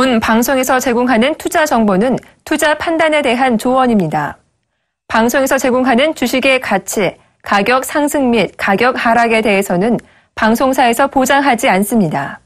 본 방송에서 제공하는 투자 정보는 투자 판단에 대한 조언입니다. 방송에서 제공하는 주식의 가치, 가격 상승 및 가격 하락에 대해서는 방송사에서 보장하지 않습니다.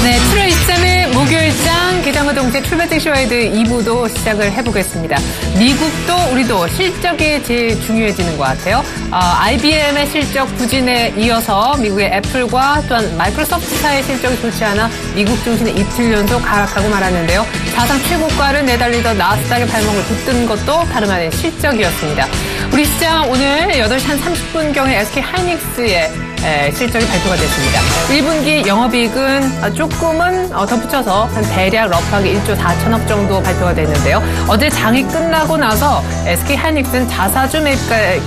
네, 7월 23일 목요일장 기장과 동시에 출발증 쇼와이드 2부도 시작을 해보겠습니다. 미국도 우리도 실적이 제일 중요해지는 것 같아요. IBM의 실적 부진에 이어서 미국의 애플과 또한 마이크로소프트사의 실적이 좋지 않아 미국 증시는 이틀 연속 하락하고 말았는데요. 사상 최고가를 내달리던 나스닥의 발목을 붙든 것도 다름 아닌 실적이었습니다. 우리 시장 오늘 8시 한 30분경에 SK하이닉스의 실적이 발표가 됐습니다. 1분기 영업이익은 조금은 덧붙여서 한 대략 러프하게 1조 4천억 정도 발표가 됐는데요. 어제 장이 끝나고 나서 SK하이닉스는 자사주 매입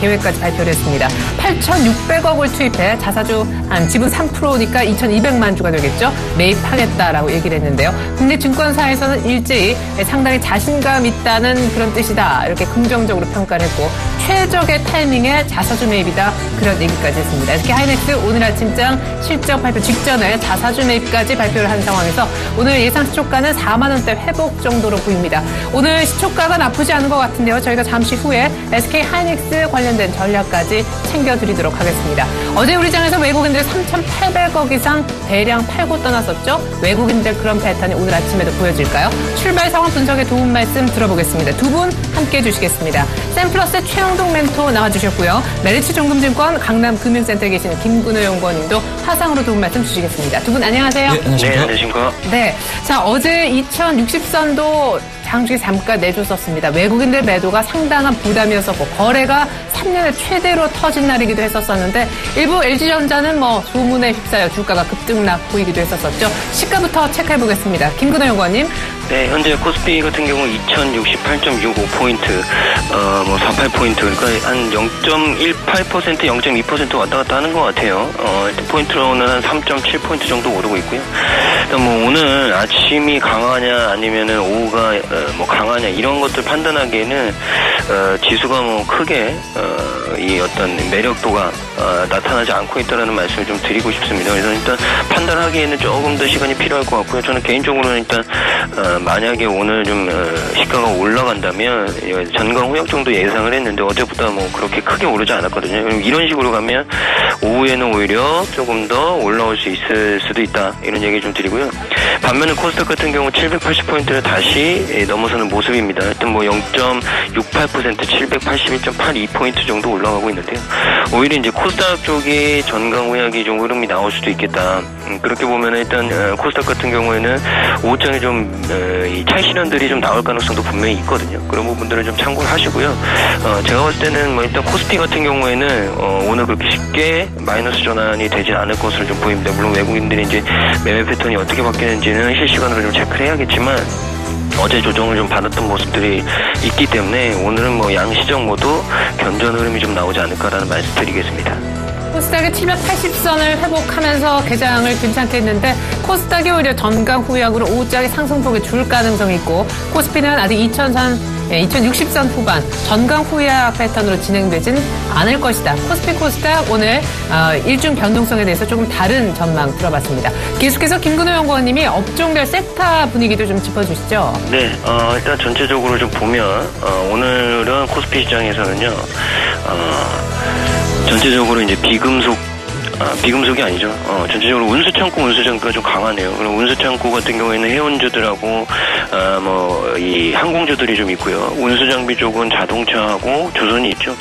계획까지 발표를 했습니다. 8,600억을 투입해 자사주 한 지분 3%니까 2,200만 주가 되겠죠. 매입하겠다라고 얘기를 했는데요. 국내 증권사에서는 일제히 상당히 자신감 있다는 그런 뜻이다. 이렇게 긍정적으로 평가를 했고 최적의 타이밍에 자사주 매입이다. 그런 얘기까지 했습니다. SK하이닉스 오늘 아침장 실적 발표 직전에 자사주 매입까지 발표를 한 상황에서 오늘 예상 시초가는 4만 원대 회복 정도로 보입니다. 오늘 시초가가 나쁘지 않은 것 같은데요. 저희가 잠시 후에 SK하이닉스 관련된 전략까지 챙겨드리도록 하겠습니다. 어제 우리 장에서 외국인들 3,800억 이상 대량 팔고 떠났었죠. 외국인들 그런 패턴이 오늘 아침에도 보여질까요? 출발 상황 분석에 도움 말씀 들어보겠습니다. 두 분 함께해 주시겠습니다. 샘플러스의 최영동 멘토 나와주셨고요. 메리츠 종금증권 강남금융센터에 계시는 김근호 연구원님도 화상으로 도움 말씀 주시겠습니다. 두 분 안녕하세요. 네, 안녕하십니까. 네, 자 어제 2060선도 장중에 잠깐 내줬었습니다. 외국인들 매도가 상당한 부담이었었고 거래가 3년에 최대로 터진 날이기도 했었었는데 일부 LG전자는 소문에 휩싸여 주가가 급등락 보이기도 했었었죠. 시가부터 체크해 보겠습니다. 김근호 연구원님. 네, 현재 코스피 같은 경우 2068.65포인트, 48포인트, 그러니까 한 0.18%, 0.2% 왔다 갔다 하는 것 같아요. 포인트로는 한 3.7포인트 정도 오르고 있고요. 오늘 아침이 강하냐, 아니면은 오후가 강하냐, 이런 것들 판단하기에는, 지수가 크게, 이 어떤 매력도가, 나타나지 않고 있다는 말씀을 좀 드리고 싶습니다. 그래서 일단 판단하기에는 조금 더 시간이 필요할 것 같고요. 저는 개인적으로는 일단, 만약에 오늘 좀 시가가 올라간다면 전강 후역 정도 예상을 했는데 어제보다 그렇게 크게 오르지 않았거든요. 이런 식으로 가면 오후에는 오히려 조금 더 올라올 수 있을 수도 있다. 이런 얘기 좀 드리고요. 반면에 코스닥 같은 경우 780포인트를 다시 넘어서는 모습입니다. 일단 0.68% 781.82포인트 정도 올라가고 있는데요. 오히려 이제 코스닥 쪽이 전강 후약이 좀 흐름이 나올 수도 있겠다. 그렇게 보면 일단 코스닥 같은 경우에는 오후장에 좀 이 차익 실현들이 좀 나올 가능성도 분명히 있거든요. 그런 부분들을 좀 참고를 하시고요. 제가 봤을 때는 일단 코스피 같은 경우에는 오늘 그렇게 쉽게 마이너스 전환이 되진 않을 것으로 좀 보입니다. 물론 외국인들이 이제 매매 패턴이 어떻게 바뀌는지는 실시간으로 좀 체크를 해야겠지만 어제 조정을 좀 받았던 모습들이 있기 때문에 오늘은 양시장 모두 견전 흐름이 좀 나오지 않을까라는 말씀 드리겠습니다. 코스닥이 780선을 회복하면서 개장을 괜찮게 했는데 코스닥이 오히려 전강 후약으로 오후장에 상승폭이 줄 가능성이 있고 코스피는 아직 2060선 후반 전강 후약 패턴으로 진행되진 않을 것이다. 코스피 코스닥 오늘 일중 변동성에 대해서 조금 다른 전망 들어봤습니다. 계속해서 김근호 연구원님이 업종별 섹터 분위기도 좀 짚어주시죠. 네, 일단 전체적으로 좀 보면 오늘은 코스피 시장에서는요. 전체적으로 이제 비금속이 아니죠. 전체적으로 운수창고, 운수장비가 좀 강하네요. 그럼 운수창고 같은 경우에는 해운주들하고, 이 항공주들이 좀 있고요. 운수장비 쪽은 자동차하고 조선이 있죠.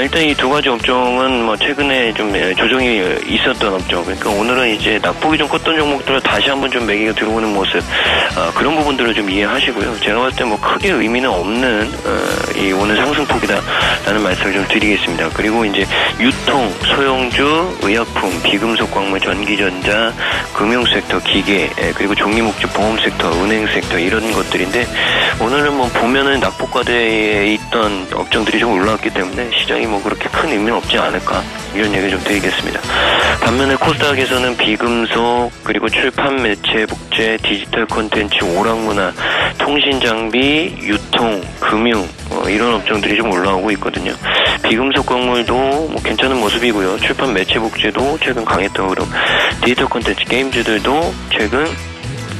일단 이 두 가지 업종은 최근에 좀 조정이 있었던 업종. 그러니까 오늘은 이제 낙폭이 좀 컸던 종목들을 다시 한번 좀 매기가 들어오는 모습. 그런 부분들을 좀 이해하시고요. 제가 봤을 때 크게 의미는 없는, 이 오늘 상승폭이다라는 말씀을 좀 드리겠습니다. 그리고 이제 유통, 소형주, 의약품, 비금속 광물, 전기전자, 금융 섹터, 기계, 그리고 종이목적 보험 섹터, 은행 섹터 이런 것들인데 오늘은 뭐 보면은 낙폭과대에 있던 업종들이 좀 올라왔기 때문에 시장이 뭐 그렇게 큰 의미는 없지 않을까 이런 얘기 좀 드리겠습니다. 반면에 코스닥에서는 비금속 그리고 출판 매체 복제, 디지털 콘텐츠, 오락문화, 통신 장비, 유통, 금융 이런 업종들이 좀 올라오고 있거든요. 비금속 광물도 뭐 괜찮은 모습이고요. 출판 매체 복제도 최근 강했던 흐름, 디지털 콘텐츠 게임즈들도 최근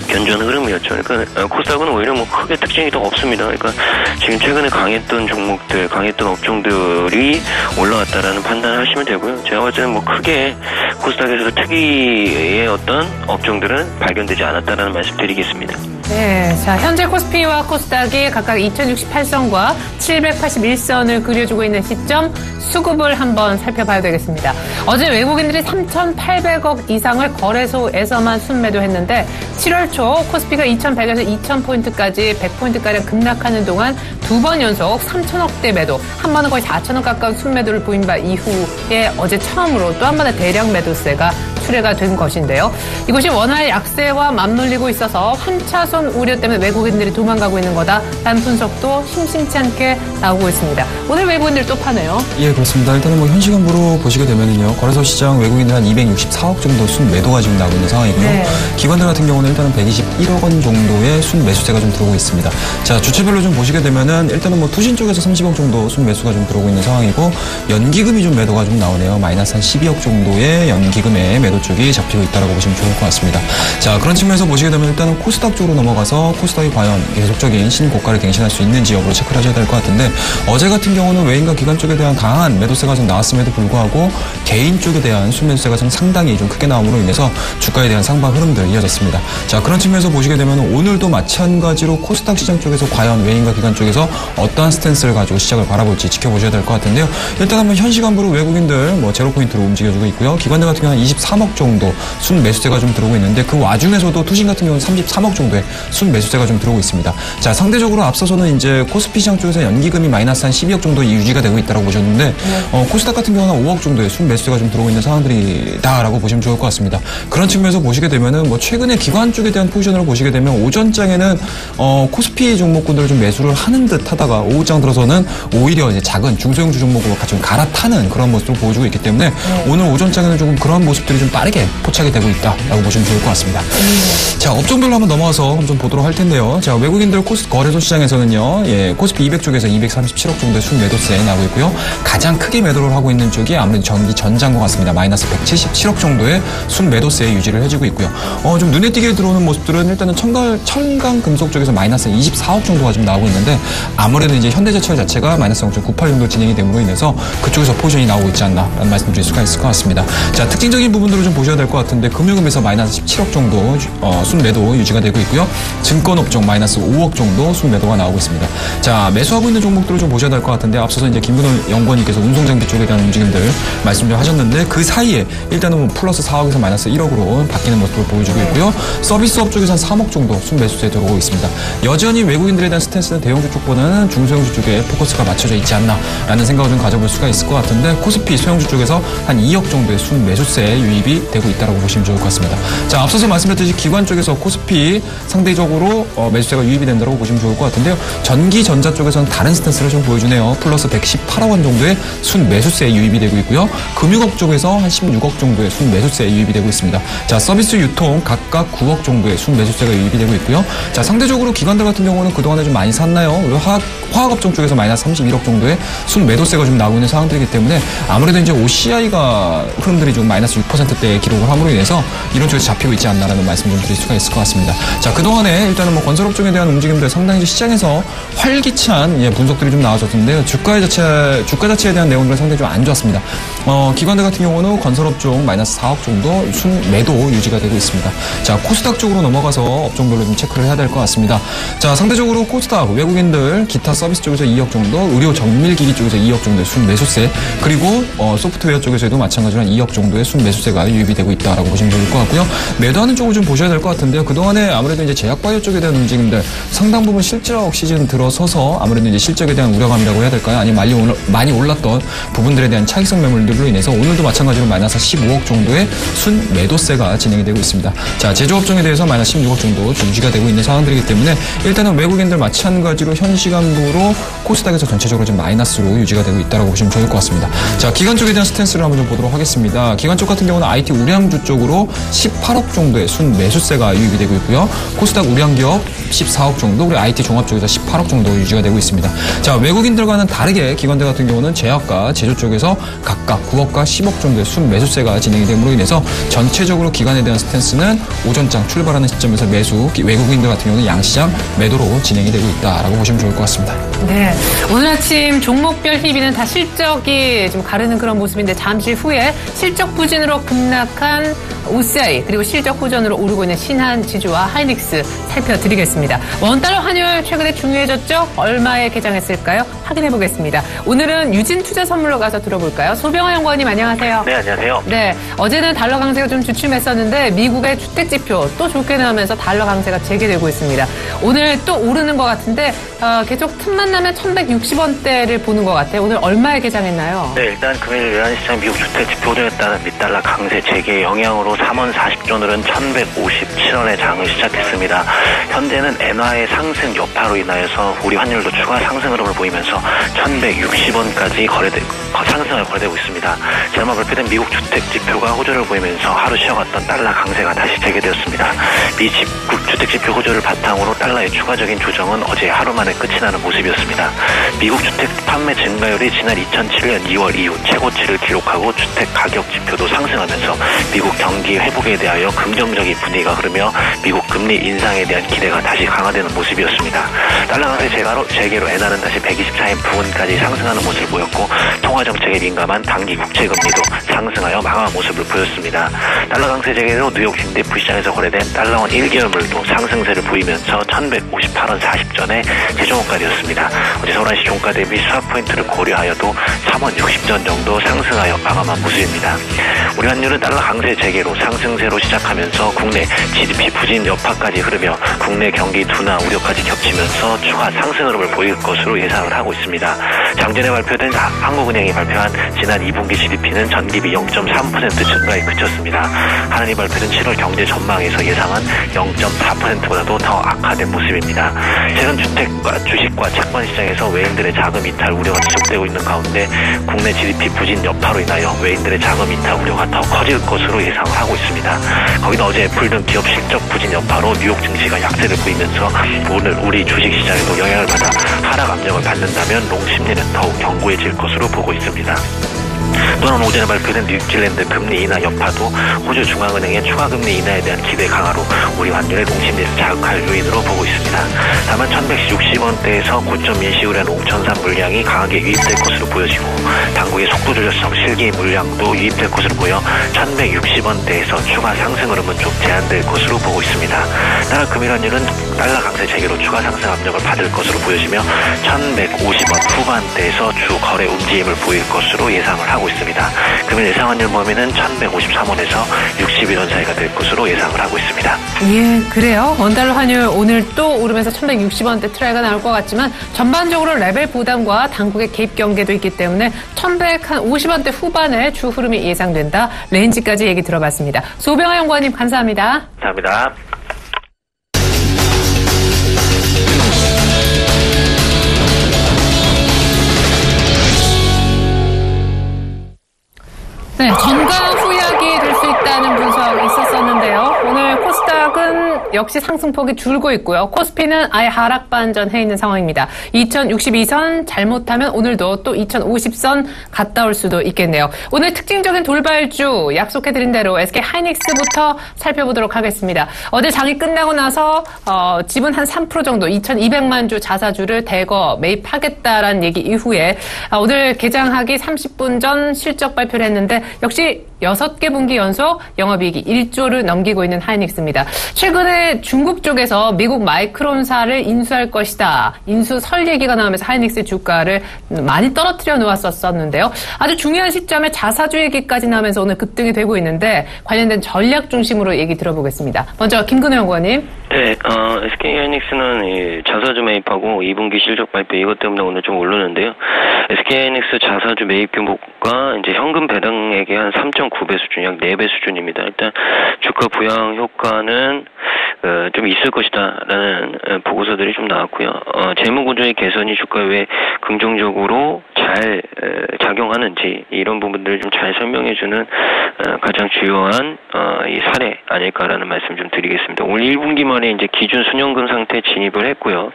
견조한 흐름이었죠. 그러니까 코스닥은 오히려 뭐 크게 특징이 더 없습니다. 그러니까 지금 최근에 강했던 종목들, 강했던 업종들이 올라왔다라는 판단을 하시면 되고요. 제가 봤을 때는 뭐 크게 코스닥에서 특이의 어떤 업종들은 발견되지 않았다라는 말씀 드리겠습니다. 네, 자 현재 코스피와 코스닥이 각각 2068선과 781선을 그려주고 있는 시점 수급을 한번 살펴봐야 되겠습니다. 어제 외국인들이 3,800억 이상을 거래소에서만 순매도했는데 7월 초 코스피가 2,100에서 2,000포인트까지 100포인트가량 급락하는 동안 두 번 연속 3,000억대 매도, 한 번은 거의 4,000억 가까운 순매도를 보인 바 이후에 어제 처음으로 또 한 번의 대량 매도세가 출회가 된 것인데요. 이것이 원화의 약세와 맞물리고 있어서 환차손 우려 때문에 외국인들이 도망가고 있는 거다. 라는 분석도 심심치 않게 나오고 있습니다. 오늘 외국인들 또 파네요. 예, 그렇습니다. 일단은 뭐 현 시간으로 보시게 되면은요, 거래소 시장 외국인들 한 264억 정도 순매도가 지금 나오고 있는 상황이고요. 네. 기관들 같은 경우는 일단은 121억 원 정도의 순매수세가 좀 들어오고 있습니다. 자, 주체별로 좀 보시게 되면은 일단은 뭐 투신 쪽에서 30억 정도 순매수가 좀 들어오고 있는 상황이고, 연기금이 좀 매도가 좀 나오네요. 마이너스 한 12억 정도의 연기금의 매도 쪽이 잡히고 있다라고 보시면 좋을 것 같습니다. 자, 그런 측면에서 보시게 되면 일단은 코스닥 쪽으로 넘어가서 코스닥이 과연 계속적인 신고가를 갱신할 수 있는지 여부를 체크를 하셔야 될 것 같은데, 어제 같은 경우는 외인과 기관 쪽에 대한 강한 매도세가 좀 나왔음에도 불구하고 개인 쪽에 대한 순매수세가 좀 상당히 좀 크게 나옴으로 인해서 주가에 대한 상방 흐름들 이어졌습니다. 자, 그런 측면에서 보시게 되면 오늘도 마찬가지로 코스닥 시장 쪽에서 과연 외인과 기관 쪽에서 어떠한 스탠스를 가지고 시작을 바라볼지 지켜보셔야 될 것 같은데요. 일단 한번 현 시간부로 외국인들 뭐 제로 포인트로 움직여주고 있고요. 기관들 같은 경우는 23억 정도 순매수세가 좀 들어오고 있는데, 그 와중에서도 투신 같은 경우는 33억 정도의 순매수세가 좀 들어오고 있습니다. 자, 상대적으로 앞서서는 이제 코스피 시장 쪽에서 연기금이 마이너스 한 12억 정도 유지가 되고 있다고 보셨는데, 코스닥 같은 경우는 5억 정도의 순매수세가 좀 들어오고 있는 상황들이다라고 보시면 좋을 것 같습니다. 그런 측면에서 보시게 되면은 뭐 최근에 기관 쪽에 대한 포지션으로 보시게 되면 오전장에는 코스피 종목군들을 좀 매수를 하는 듯 하다가 오후장 들어서는 오히려 이제 작은 중소형주 종목으로 같이 좀 갈아타는 그런 모습을 보여주고 있기 때문에 오늘 오전장에는 조금 그런 모습들이 좀 빠르게 포착이 되고 있다라고 보시면 좋을 것 같습니다. 자, 업종별로 한번 넘어가서 좀 보도록 할 텐데요. 자, 외국인들 거래소 시장에서는요, 예, 코스피 200 쪽에서 237억 정도의 순매도세 나오고 있고요. 가장 크게 매도를 하고 있는 쪽이 아무래도 전기 전자인 것 같습니다. 마이너스 177억 정도의 순매도세 유지를 해주고 있고요. 좀 눈에 띄게 들어오는 모습들은 일단은 철강 금속 쪽에서 마이너스 24억 정도가 지금 나오고 있는데, 아무래도 이제 현대제철 자체가 마이너스 0.98 정도 진행이 됨으로 인해서 그쪽에서 포지션이 나오고 있지 않나라는 말씀드릴 수가 있을 것 같습니다. 자, 특징적인 부분들을 좀 보셔야 될 것 같은데, 금융금에서 마이너스 17억 정도 순매도 유지가 되고 있고요. 증권업종 마이너스 5억 정도 순매도가 나오고 있습니다. 자, 매수하고 있는 종목들을 좀 보셔야 될 것 같은데, 앞서서 이제 김근호 연구원님께서 운송장비 쪽에 대한 움직임들 말씀 좀 하셨는데, 그 사이에 일단은 뭐 플러스 4억에서 마이너스 1억으로 바뀌는 모습을 보여주고 있고요. 서비스업 쪽에서 한 3억 정도 순매수세에 들어오고 있습니다. 여전히 외국인들에 대한 스탠스는 대형주 쪽보다는 중소형주 쪽에 포커스가 맞춰져 있지 않나라는 생각을 좀 가져볼 수가 있을 것 같은데, 코스피 소형주 쪽에서 한 2억 정도의 순매수세 유입이 되고 있다고 보시면 좋을 것 같습니다. 자, 앞서서 말씀드렸듯이 기관 쪽에서 코스피 상대적으로 매수세가 유입이 된다고 보시면 좋을 것 같은데요. 전기 전자 쪽에서는 다른 스탠스를 좀 보여주네요. 플러스 118억 원 정도의 순매수세 유입이 되고 있고요. 금융업 쪽에서 한 16억 정도의 순매수세 유입이 되고 있습니다. 자, 서비스 유통 각각 9억 정도의 순매수세가 유입이 되고 있고요. 자, 상대적으로 기관들 같은 경우는 그동안에 좀 많이 샀나요? 화학업종 쪽에서 마이너스 31억 정도의 순매도세가 좀 나오고 있는 상황들이기 때문에 아무래도 이제 OCI가 흐름들이 좀 마이너스 6%대의 기록을 함으로 인해서 이런 쪽에서 잡히고 있지 않나라는 말씀 좀 드릴 수가 있을 것 같습니다. 자, 그동안에 일단은 뭐 건설업종에 대한 움직임들 상당히 시장에서 활기찬 분석들이 좀 나와줬는데요. 주가 자체에 대한 내용들은 상당히 좀 안 좋았습니다. 기관들 같은 경우는 건설업종 마이너스 4억 정도 순매도 유지가 되고 있습니다. 자, 코스닥 쪽으로 넘어가서 업종별로 좀 체크를 해야 될 것 같습니다. 자, 상대적으로 코스닥 외국인들 기타 서비스 쪽에서 2억 정도, 의료 정밀기기 쪽에서 2억 정도의 순매수세, 그리고 소프트웨어 쪽에서도 마찬가지로 한 2억 정도의 순매수세가 유입이 되고 있다라고 보시면 좋을 것 같고요. 매도하는 쪽을 좀 보셔야 될 것 같은데요. 그동안에 아무래도 이제 제약바이오 쪽에 대한 움직임들 상당 부분 실적 시즌 들어서서 아무래도 이제 실적에 대한 우려감이라고 해야 될까요? 아니면 많이 올랐던 부분들에 대한 차익성 매물들이 기류로 인해서 오늘도 마찬가지로 마이너스 15억 정도의 순 매도세가 진행이 되고 있습니다. 자, 제조업종에 대해서 마이너스 16억 정도 유지가 되고 있는 상황들이기 때문에 일단은 외국인들 마찬가지로 현 시간부로 코스닥에서 전체적으로 좀 마이너스로 유지가 되고 있다고 보시면 좋을 것 같습니다. 자, 기관 쪽에 대한 스탠스를 한번 좀 보도록 하겠습니다. 기관 쪽 같은 경우는 IT 우량주 쪽으로 18억 정도의 순 매수세가 유입이 되고 있고요. 코스닥 우량기업 14억 정도, 그리고 IT 종합 쪽에서 18억 정도 유지가 되고 있습니다. 자, 외국인들과는 다르게 기관들 같은 경우는 제약과 제조 쪽에서 각각 9억과 10억 정도의 순 매수세가 진행이 됨으로 인해서 전체적으로 기관에 대한 스탠스는 오전장 출발하는 시점에서 매수, 외국인들 같은 경우는 양시장 매도로 진행이 되고 있다라고 보시면 좋을 것 같습니다. 네, 오늘 아침 종목별 희비는 다 실적이 좀 가르는 그런 모습인데 잠시 후에 실적 부진으로 급락한 OCI 그리고 실적 호전으로 오르고 있는 신한지주와 하이닉스 살펴드리겠습니다. 원달러 환율 최근에 중요해졌죠? 얼마에 개장했을까요? 확인해 보겠습니다. 오늘은 유진투자선물로 가서 들어볼까요? 소병화 연구원님 안녕하세요. 네, 안녕하세요. 네, 어제는 달러 강세가 좀 주춤했었는데 미국의 주택지표 또 좋게 나오면서 달러 강세가 재개되고 있습니다. 오늘 또 오르는 것 같은데 계속 틈만 나면 1160원대를 보는 것 같아요. 오늘 얼마에 개장했나요? 네, 일단 금일 외환시장 미국 주택지표 호전에 따른 미달러 강세 재개 영향으로 3원 40전 오늘은 1157원의 장을 시작했습니다. 현재는 엔화의 상승 여파로 인하여서 우리 환율도 추가 상승 흐름을 보이면서 1160원까지 상승을 거래되고 있습니다. 지난번 발표된 미국 주택지표가 호조를 보이면서 하루 쉬어갔던 달러 강세가 다시 재개되었습니다. 미 주택지표 호조를 바탕으로 달러의 추가적인 조정은 어제 하루 만에 끝이 나는 모습이었습니다. 미국 주택 판매 증가율이 지난 2007년 2월 이후 최고치를 기록하고 주택 가격 지표도 상승하면서 미국 경기 회복에 대하여 긍정적인 분위기가 흐르며 미국 금리 인상에 대한 기대가 다시 강화되는 모습이었습니다. 달러 강세 재개로 엔화는 다시 124엔 부근까지 상승하는 모습을 보였고 통화정책에 민감한 단기 국채금리도 상승하여 망한 모습을 보였습니다. 달러 강세 재개로 뉴욕 인데프 시장에서 거래된 달러원 1개월물도 상승세를 보이면서 1158원 40전에 재종가되었습니다. 어제 서울한시 종가 대비 수합 포인트를 고려하여도 3원 60전 정도 상승하여 마감한 모습입니다. 우리 환율은 달러 강세 재개로 상승세로 시작하면서 국내 GDP 부진 여파까지 흐르며 국내 경기 둔화 우려까지 겹치면서 추가 상승 흐름을 보일 것으로 예상을 하고 있습니다. 장전에 발표된 한국은행이 발표한 지난 2분기 GDP는 전기비 0.3% 증가에 그쳤습니다. 한은이 발표된 7월 경제 전망에서 예상한 0.4%보다도 더 악화된 모습입니다. 최근 주식과 채권 시장에서 외인들의 자금 이탈 우려가 지속되고 있는 가운데 국내 GDP 부진 여파로 인하여 외인들의 자금 이탈 우려가 더 커질 것으로 예상을 하고 있습니다. 거기다 어제 애플 등 기업 실적 부진 여파로 뉴욕 증시가 약세를 보이면서 오늘 우리 주식시장에도 영향을 받아 하락 압력을 받는다면 롱 심리는 더욱 견고해질 것으로 보고 있습니다. 또한 오전에 발표된 뉴질랜드 금리 인하 여파도 호주 중앙은행의 추가 금리 인하에 대한 기대 강화로 우리 환율의 농심리를 자극할 요인으로 보고 있습니다. 다만 1160원대에서 고점 인식을 한 옥천산 물량이 강하게 유입될 것으로 보여지고 당국의 속도 조절성 실기 물량도 유입될 것으로 보여 1160원대에서 추가 상승 흐름은 좀 제한될 것으로 보고 있습니다. 따라 금일 환율은 달러 강세 재개로 추가 상승 압력을 받을 것으로 보여지며 1150원 후반대에서 주 거래 움직임을 보일 것으로 예상을 하고 있습니다. 금일 예상 환율 범위는 1153원에서 61원 사이가 될 것으로 예상을 하고 있습니다. 예, 그래요. 원달러 환율 오늘 또 오르면서 1160원대 트라이가 나올 것 같지만 전반적으로 레벨 부담과 당국의 개입 경계도 있기 때문에 1150원대 후반의 주 흐름이 예상된다. 레인지까지 얘기 들어봤습니다. 소병화 연구원님 감사합니다. 감사합니다. 네, 전강 후약이 될 수 있다는 분석이 있었었는데요. 오늘 코스닥은 역시 상승폭이 줄고 있고요. 코스피는 아예 하락 반전해 있는 상황입니다. 2062선 잘못하면 오늘도 또 2050선 갔다 올 수도 있겠네요. 오늘 특징적인 돌발주 약속해드린 대로 SK 하이닉스부터 살펴보도록 하겠습니다. 어제 장이 끝나고 나서 지분 한 3% 정도 2200만 주 자사주를 대거 매입하겠다라는 얘기 이후에 오늘 개장하기 30분 전 실적 발표를 했는데 역시 6개 분기 연속 영업이익이 1조를 넘기고 있는 하이닉스입니다. 최근에 최근에 중국 쪽에서 미국 마이크론사를 인수할 것이다. 인수설 얘기가 나오면서 하이닉스 주가를 많이 떨어뜨려 놓았었는데요. 아주 중요한 시점에 자사주 얘기까지 나오면서 오늘 급등이 되고 있는데 관련된 전략 중심으로 얘기 들어보겠습니다. 먼저 김근호 연구원님. 네, SK하이닉스는 자사주 매입하고 2분기 실적 발표 이것 때문에 오늘 좀 오르는데요. SK하이닉스 자사주 매입 규모가 이제 현금 배당액의 한 3.9배 수준, 약 4배 수준입니다. 일단 주가 부양 효과는 좀 있을 것이다라는 보고서들이 좀 나왔고요. 재무 구조의 개선이 주가에 왜 긍정적으로 잘 작용하는지 이런 부분들을 좀 잘 설명해주는 가장 주요한 이 사례 아닐까라는 말씀 좀 드리겠습니다. 올 1분기 말에 이제 기준 순현금 상태 진입을 했고요.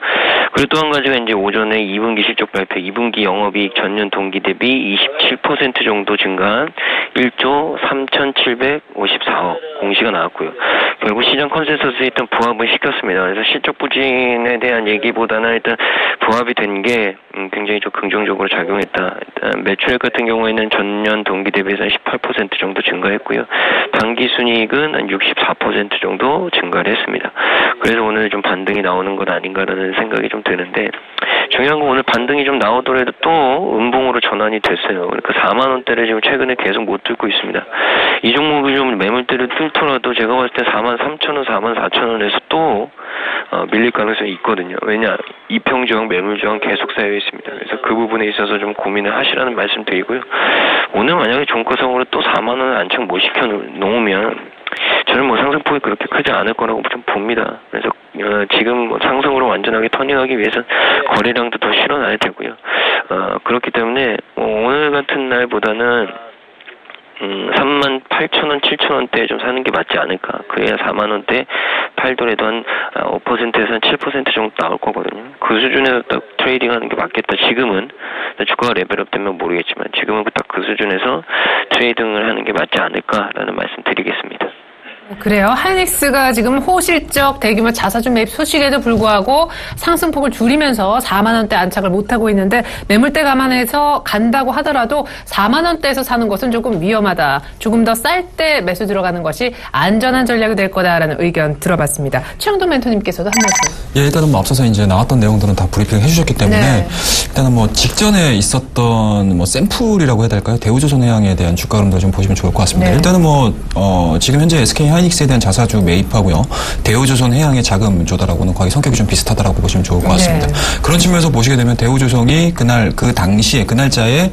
그리고 또 한 가지가 이제 오전에 2분기 실적 발표, 2분기 영업이익 전년 동기 대비 27% 정도 증가한 1조 3,754억 공시가 나왔고요. 결국 시장 컨센서스에 일단 부합을 시켰습니다. 그래서 실적 부진에 대한 얘기보다는 일단 부합이 된 게 굉장히 좀 긍정적으로 작용했다. 일단 매출액 같은 경우에는 전년 동기 대비해서 18% 정도 증가했고요. 당기 순이익은 한 64% 정도 증가를 했습니다. 그래서 오늘 좀 반등이 나오는 것 아닌가라는 생각이 좀 드는데 중요한 건 오늘 반등이 좀 나오더라도 또 음봉으로 전환이 됐어요. 그러니까 4만 원대를 지금 최근에 계속 못 뚫고 있습니다. 이 종목이 좀 매물대를 뚫더라도 제가 봤을 때 4만 3천 원, 4만 4천 원에서 또 밀릴 가능성이 있거든요. 왜냐? 이평저항, 매물저항 계속 쌓여 있습니다. 그래서 그 부분에 있어서 좀 고민을 하시라는 말씀 드리고요. 오늘 만약에 종가상으로 또 4만 원을 안착 못 시켜 놓으면 저는 뭐 상승폭이 그렇게 크지 않을 거라고 좀 봅니다. 그래서 지금 상승으로 완전하게 터닝하기 위해서 거래량도 더 실어놔야 되고요. 그렇기 때문에 오늘 같은 날보다는 3만 8천 원, 7천 원대에 좀 사는 게 맞지 않을까. 그래야 4만 원대 팔더라도 한 5%에서 한 7% 정도 나올 거거든요. 그 수준에서 딱 트레이딩하는 게 맞겠다. 지금은 주가가 레벨업 되면 모르겠지만 지금은 딱 그 수준에서 트레이딩을 하는 게 맞지 않을까라는 말씀 드리겠습니다. 그래요. 하이닉스가 지금 호실적 대규모 자사주 매입 소식에도 불구하고 상승폭을 줄이면서 4만 원대 안착을 못하고 있는데 매물대 감안해서 간다고 하더라도 4만 원대에서 사는 것은 조금 위험하다. 조금 더 쌀 때 매수 들어가는 것이 안전한 전략이 될 거다라는 의견 들어봤습니다. 최영돈 멘토님께서도 한 말씀. 예, 일단은 뭐 앞서서 이제 나왔던 내용들은 다 브리핑 해주셨기 때문에 네. 일단은 뭐 직전에 있었던 뭐 샘플이라고 해야 될까요? 대우조선해양에 대한 주가 흐름도 좀 보시면 좋을 것 같습니다. 네. 일단은 뭐 지금 현재 SK 하이닉스에 대한 자사주 매입하고요. 대우조선해양의 자금 조달하고는 거의 성격이 좀 비슷하다라고 보시면 좋을 것 같습니다. 네. 그런 측면에서 보시게 되면 대우조선이 그날 그 당시에 그 날짜에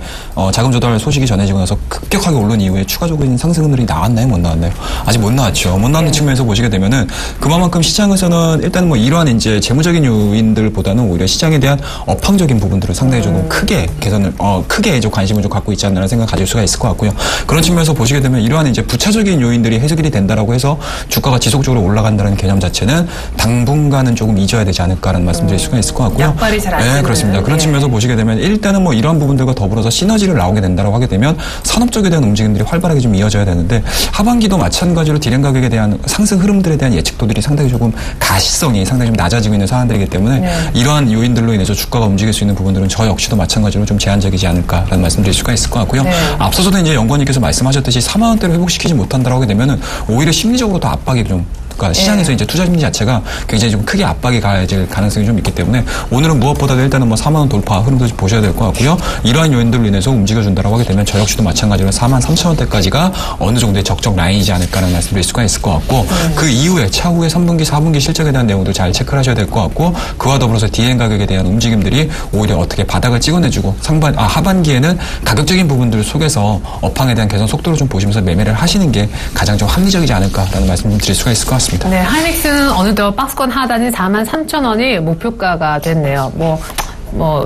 자금 조달 소식이 전해지고 나서 급격하게 오른 이후에 추가적인 상승들이 나왔나요? 못 나왔나요? 아직 못 나왔죠. 못 나왔는 측면에서 보시게 되면은 그만큼 시장에서는 일단 뭐 이러한 이제 재무적인 요인들보다는 오히려 시장에 대한 업황적인 부분들을 상당히 조금 크게 개선을 크게 좀 관심을 좀 갖고 있지 않나라는 생각 가질 수가 있을 것 같고요. 그런 측면에서 보시게 되면 이러한 이제 부차적인 요인들이 해소이 된다라고 해서 주가가 지속적으로 올라간다는 개념 자체는 당분간은 조금 잊어야 되지 않을까라는 말씀드릴 수가 있을 것 같고요. 약발이 잘 안 되는. 네, 그렇습니다. 그런 측면에서 보시게 되면 일단은 뭐 이러한 부분들과 더불어서 시너지를 나오게 된다라고 하게 되면 산업 쪽에 대한 움직임들이 활발하게 좀 이어져야 되는데 하반기도 마찬가지로 디램 가격에 대한 상승 흐름들에 대한 예측도들이 상당히 조금 가시성이 상당히 좀 낮아지고 있는 상황들이기 때문에 이러한 요인들로 인해서 주가가 움직일 수 있는 부분들은 저 역시도 마찬가지로 좀 제한적이지 않을까라는 말씀드릴 수가 있을 것 같고요. 앞서서도 이제 연구원님께서 말씀하셨듯이 4만 원대로 회복시키지 못한다라고 하게 되면은 오히려 심리적으로 더 압박이 좀 그러니까 시장에서 이제 투자 심리 자체가 굉장히 좀 크게 압박이 가해질 가능성이 좀 있기 때문에 오늘은 무엇보다도 일단은 뭐 4만 원 돌파 흐름도 좀 보셔야 될 것 같고요. 이러한 요인들로 인해서 움직여준다라고 하게 되면 저 역시도 마찬가지로 4만 3천 원대까지가 어느 정도의 적정 라인이지 않을까라는 말씀드릴 수가 있을 것 같고 그 이후에 차후에 3분기, 4분기 실적에 대한 내용도 잘 체크를 하셔야 될 것 같고 그와 더불어서 DM 가격에 대한 움직임들이 오히려 어떻게 바닥을 찍어내주고 하반기에는 가격적인 부분들 속에서 업황에 대한 개선 속도를 좀 보시면서 매매를 하시는 게 가장 좀 합리적이지 않을까라는 말씀 좀 드릴 수가 있을 것 같습니다. 네, 하이닉스는 어느덧 박스권 하단이 4만 3천 원이 목표가가 됐네요.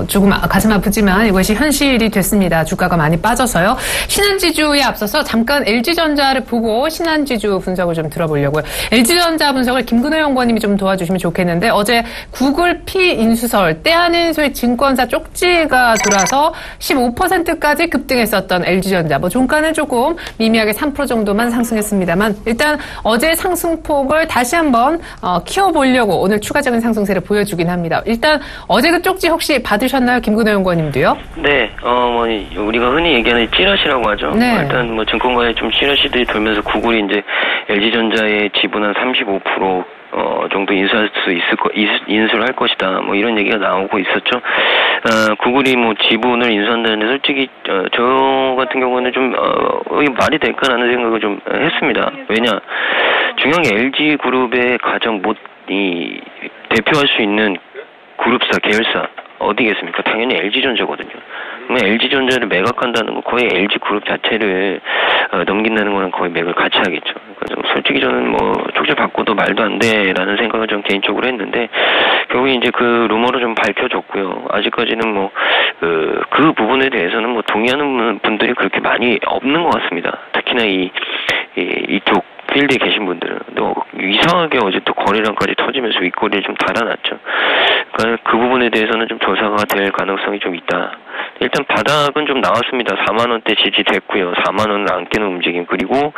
조금 가슴 아프지만 이것이 현실이 됐습니다. 주가가 많이 빠져서요. 신한지주에 앞서서 잠깐 LG전자를 보고 신한지주 분석을 좀 들어보려고요. LG전자 분석을 김근호 연구원님이 좀 도와주시면 좋겠는데 어제 구글 피인수설 때 아닌 소위 증권사 쪽지가 돌아서 15%까지 급등했었던 LG전자. 종가는 조금 미미하게 3% 정도만 상승했습니다만 일단 어제 상승폭을 다시 한번 키워보려고 오늘 추가적인 상승세를 보여주긴 합니다. 일단 어제 그 쪽지 혹시 받으셨나요? 김근호 연구원님도요? 네, 우리가 흔히 얘기하는 찌라시라고 하죠. 네. 일단 증권가에 좀 찌라시들이 돌면서 구글이 이제 LG전자의 지분 한 35% 정도 인수를 할 것이다. 뭐 이런 얘기가 나오고 있었죠. 구글이 뭐 지분을 인수한다는데 솔직히 저 같은 경우는 좀 이게 말이 될까라는 생각을 좀 했습니다. 왜냐 중요한 게 LG 그룹의 가장 대표할 수 있는 그룹사, 계열사 어디겠습니까? 당연히 LG전자거든요. LG전자를 매각한다는 거 거의 LG 그룹 자체를 넘긴다는 거는 거의 맥을 같이 하겠죠. 그러니까 솔직히 저는 뭐 촉질 받고도 말도 안 돼라는 생각을 좀 개인적으로 했는데 결국에 이제 그 루머로 좀 밝혀졌고요. 아직까지는 뭐 그 부분에 대해서는 뭐 동의하는 분들이 그렇게 많이 없는 것 같습니다. 특히나 이쪽 필드에 계신 분들은. 근데 이상하게 어제 또 거래량까지 터지면서 윗꼬리를 좀 달아놨죠. 그러니까 그 부분에 대해서는 좀 조사가 될 가능성이 좀 있다. 일단 바닥은 좀 나왔습니다. 4만 원대 지지됐고요. 4만 원을 안 깨는 움직임. 그리고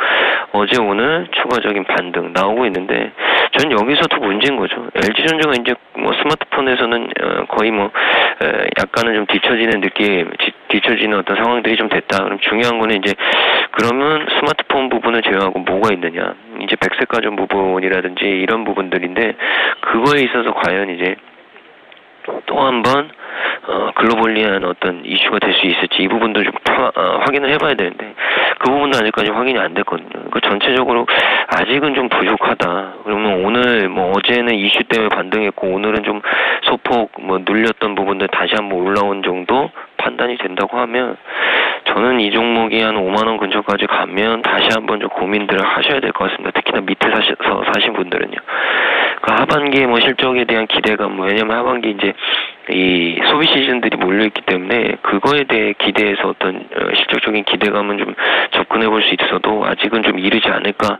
어제 오늘 추가적인 반등 나오고 있는데 전 여기서도 문제인 거죠. LG전자가 이제 뭐 스마트폰에서는 거의 뭐 약간은 좀 뒤처지는 어떤 상황들이 좀 됐다. 그럼 중요한 거는 이제 그러면 스마트폰 부분을 제외하고 뭐가 있느냐. 이제 백색 가전 부분이라든지 이런 부분들인데 그거에 있어서 과연 이제 또 한 번 글로벌리한 어떤 이슈가 될 수 있을지 이 부분도 좀 확인을 해봐야 되는데 그 부분도 아직까지 확인이 안 됐거든요. 그러니까 전체적으로 아직은 좀 부족하다. 그러면 오늘 뭐 어제는 이슈 때문에 반등했고 오늘은 좀 소폭 뭐 눌렸던 부분들 다시 한번 올라온 정도 판단이 된다고 하면 저는 이 종목이 한 5만 원 근처까지 가면 다시 한번 좀 고민들을 하셔야 될 것 같습니다. 특히나 밑에 사신 분들은요. 그 하반기에 뭐 실적에 대한 기대감, 왜냐면 하반기 이제 이 소비 시즌들이 몰려있기 때문에 그거에 대해 기대해서 어떤 실적적인 기대감은 좀 접근해 볼 수 있어도 아직은 좀 이르지 않을까.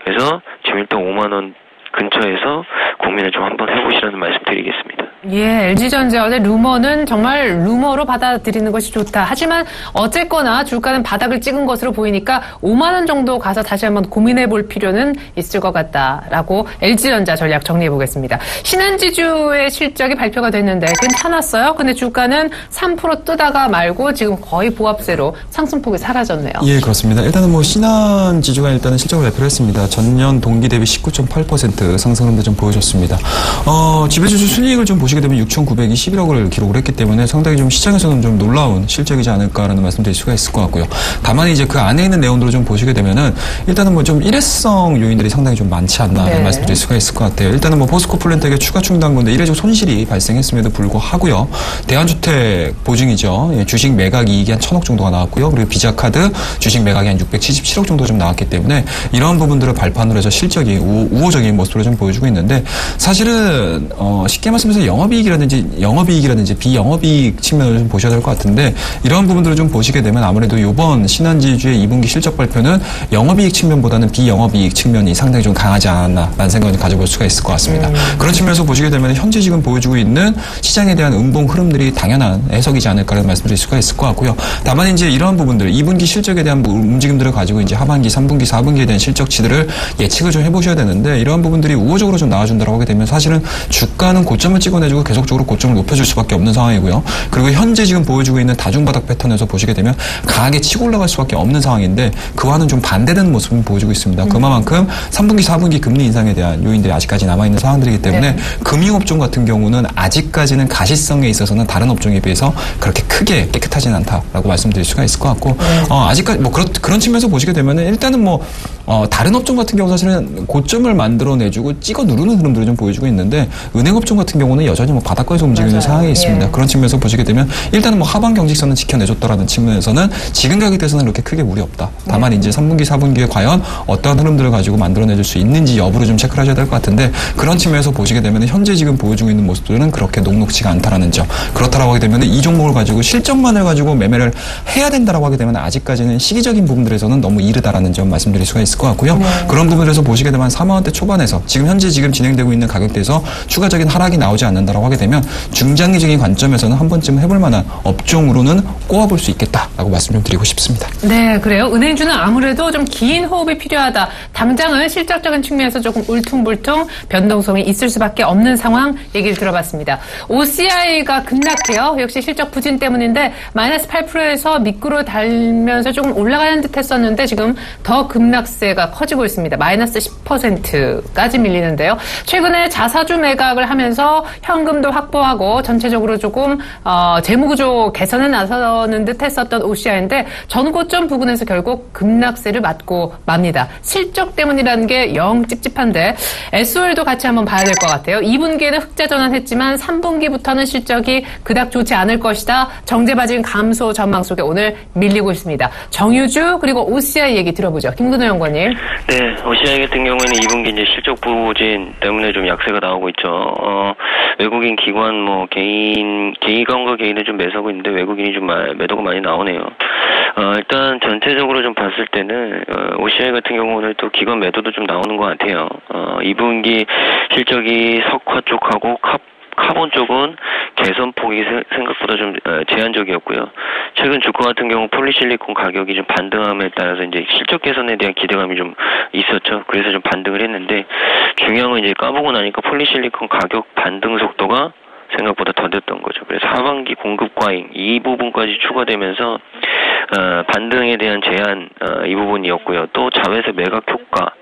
그래서 지금 일단 5만 원 근처에서 고민을 좀 한번 해보시라는 말씀 드리겠습니다. 예, LG전자 어제 루머는 정말 루머로 받아들이는 것이 좋다. 하지만 어쨌거나 주가는 바닥을 찍은 것으로 보이니까 5만 원 정도 가서 다시 한번 고민해 볼 필요는 있을 것 같다라고 LG전자 전략 정리해 보겠습니다. 신한지주의 실적이 발표가 됐는데 괜찮았어요. 근데 주가는 3% 뜨다가 말고 지금 거의 보합세로 상승폭이 사라졌네요. 예, 그렇습니다. 일단은 뭐 신한지주가 일단은 실적을 발표를 했습니다. 전년 동기 대비 19.8% 상승 흐름도 좀 보여줬습니다. 지배주주 순이익을 좀 보시게 되면 6,921억을 기록을 했기 때문에 상당히 좀 시장에서는 좀 놀라운 실적이지 않을까라는 말씀드릴 수가 있을 것 같고요. 다만 이제 그 안에 있는 내용들을 좀 보시게 되면은 일단은 뭐 좀 일회성 요인들이 상당히 좀 많지 않나라는 말씀드릴 수가 있을 것 같아요. 일단은 뭐 포스코 플랜트에게 추가 충당금인데 이례적 손실이 발생했음에도 불구하고요. 대한주택 보증이죠. 예, 주식 매각 이익이 한 1,000억 정도가 나왔고요. 그리고 비자카드 주식 매각이 한 677억 정도 좀 나왔기 때문에 이러한 부분들을 발판으로 해서 실적이 우호적인 모습을 좀 보여주고 있는데 사실은 쉽게 말씀해서 영업이익이라든지 비영업이익 측면을 좀 보셔야 될 것 같은데 이런 부분들을 좀 보시게 되면 아무래도 이번 신한지주의 2분기 실적 발표는 영업이익 측면보다는 비영업이익 측면이 상당히 좀 강하지 않았나라는 생각을 가져볼 수가 있을 것 같습니다. 그런 측면에서 보시게 되면 현재 지금 보여주고 있는 시장에 대한 음봉 흐름들이 당연한 해석이지 않을까라는 말씀드릴 수가 있을 것 같고요. 다만 이제 이러한 부분들 2분기 실적에 대한 움직임들을 가지고 이제 하반기, 3분기, 4분기에 대한 실적치들을 예측을 좀 해보셔야 되는데 이러한 부분들이 우호적으로 좀 나와준다고 하게 되면 사실은 주가는 고점을 찍어내주고 계속적으로 고점을 높여줄 수밖에 없는 상황이고요. 그리고 현재 지금 보여주고 있는 다중바닥 패턴에서 보시게 되면 강하게 치고 올라갈 수밖에 없는 상황인데 그와는 좀 반대되는 모습을 보여주고 있습니다. 그만큼 3분기, 4분기 금리 인상에 대한 요인들이 아직까지 남아있는 상황들이기 때문에 금융업종 같은 경우는 아직까지는 가시성에 있어서는 다른 업종에 비해서 그렇게 크게 깨끗하지는 않다라고 말씀드릴 수가 있을 것 같고 아직까지 뭐 그런 측면에서 보시게 되면은 일단은 뭐 다른 업종 같은 경우 사실은 고점을 만들어내주고 찍어 누르는 흐름들을 좀 보여주고 있는데 은행업종 같은 경우는 여전히 뭐 바닥권에서 움직이는 상황이 있습니다. 그런 측면에서 보시게 되면 일단은 뭐 하반 경직선은 지켜내줬다라는 측면에서는 지금 가격에 대해서는 그렇게 크게 무리 없다. 다만 이제 3분기, 4분기에 과연 어떠한 흐름들을 가지고 만들어내줄 수 있는지 여부를 좀 체크를 하셔야 될 것 같은데 그런 측면에서 보시게 되면 현재 지금 보여주고 있는 모습들은 그렇게 녹록지가 않다라는 점. 그렇다라고 하게 되면 이 종목을 가지고 실적만을 가지고 매매를 해야 된다라고 하게 되면 아직까지는 시기적인 부분들에서는 너무 이르다라는 점 말씀드릴 수가 있을 것 같고요. 그런 부분에서 보시게 되면 4만 원대 초반에서 현재 진행되고 있는 가격대에서 추가적인 하락이 나오지 않는다라고 하게 되면 중장기적인 관점에서는 한 번쯤 해볼 만한 업종으로는 꼽아볼 수 있겠다라고 말씀 좀 드리고 싶습니다. 네, 그래요. 은행주는 아무래도 좀 긴 호흡이 필요하다. 당장은 실적적인 측면에서 조금 울퉁불퉁 변동성이 있을 수밖에 없는 상황 얘기를 들어봤습니다. OCI가 급락해요. 역시 실적 부진 때문인데 마이너스 8%에서 미끄러 달면서 조금 올라가는 듯 했었는데 지금 더 급락세 약세가 커지고 있습니다. 마이너스 10%까지 밀리는데요. 최근에 자사주 매각을 하면서 현금도 확보하고 전체적으로 조금 재무구조 개선에 나서는 듯 했었던 OCI인데 전고점 부근에서 결국 급락세를 맞고 맙니다. 실적 때문이라는 게 영 찝찝한데 SOL도 같이 한번 봐야 될 것 같아요. 2분기에는 흑자 전환했지만 3분기부터는 실적이 그닥 좋지 않을 것이다. 정제마진 감소 전망 속에 오늘 밀리고 있습니다. 정유주 그리고 OCI 얘기 들어보죠. 김근호 연구원님. 네, OCI 같은 경우에는 2분기 이제 실적 부진 때문에 좀 약세가 나오고 있죠. 외국인 기관 기관과 개인은 좀 매수하고 있는데 외국인이 좀 매도가 많이 나오네요. 일단 전체적으로 좀 봤을 때는 OCI 같은 경우는 또 기관 매도도 좀 나오는 것 같아요. 2분기 실적이 석화 쪽하고 카본 쪽은 개선폭이 생각보다 좀 제한적이었고요. 최근 주가 같은 경우 폴리실리콘 가격이 좀 반등함에 따라서 이제 실적 개선에 대한 기대감이 좀 있었죠. 그래서 좀 반등을 했는데 중요한 건 이제 까보고 나니까 폴리실리콘 가격 반등 속도가 생각보다 더뎠던 거죠. 그래서 하반기 공급 과잉 이 부분까지 추가되면서 반등에 대한 제한 이 부분이었고요. 또 자회사 매각 효과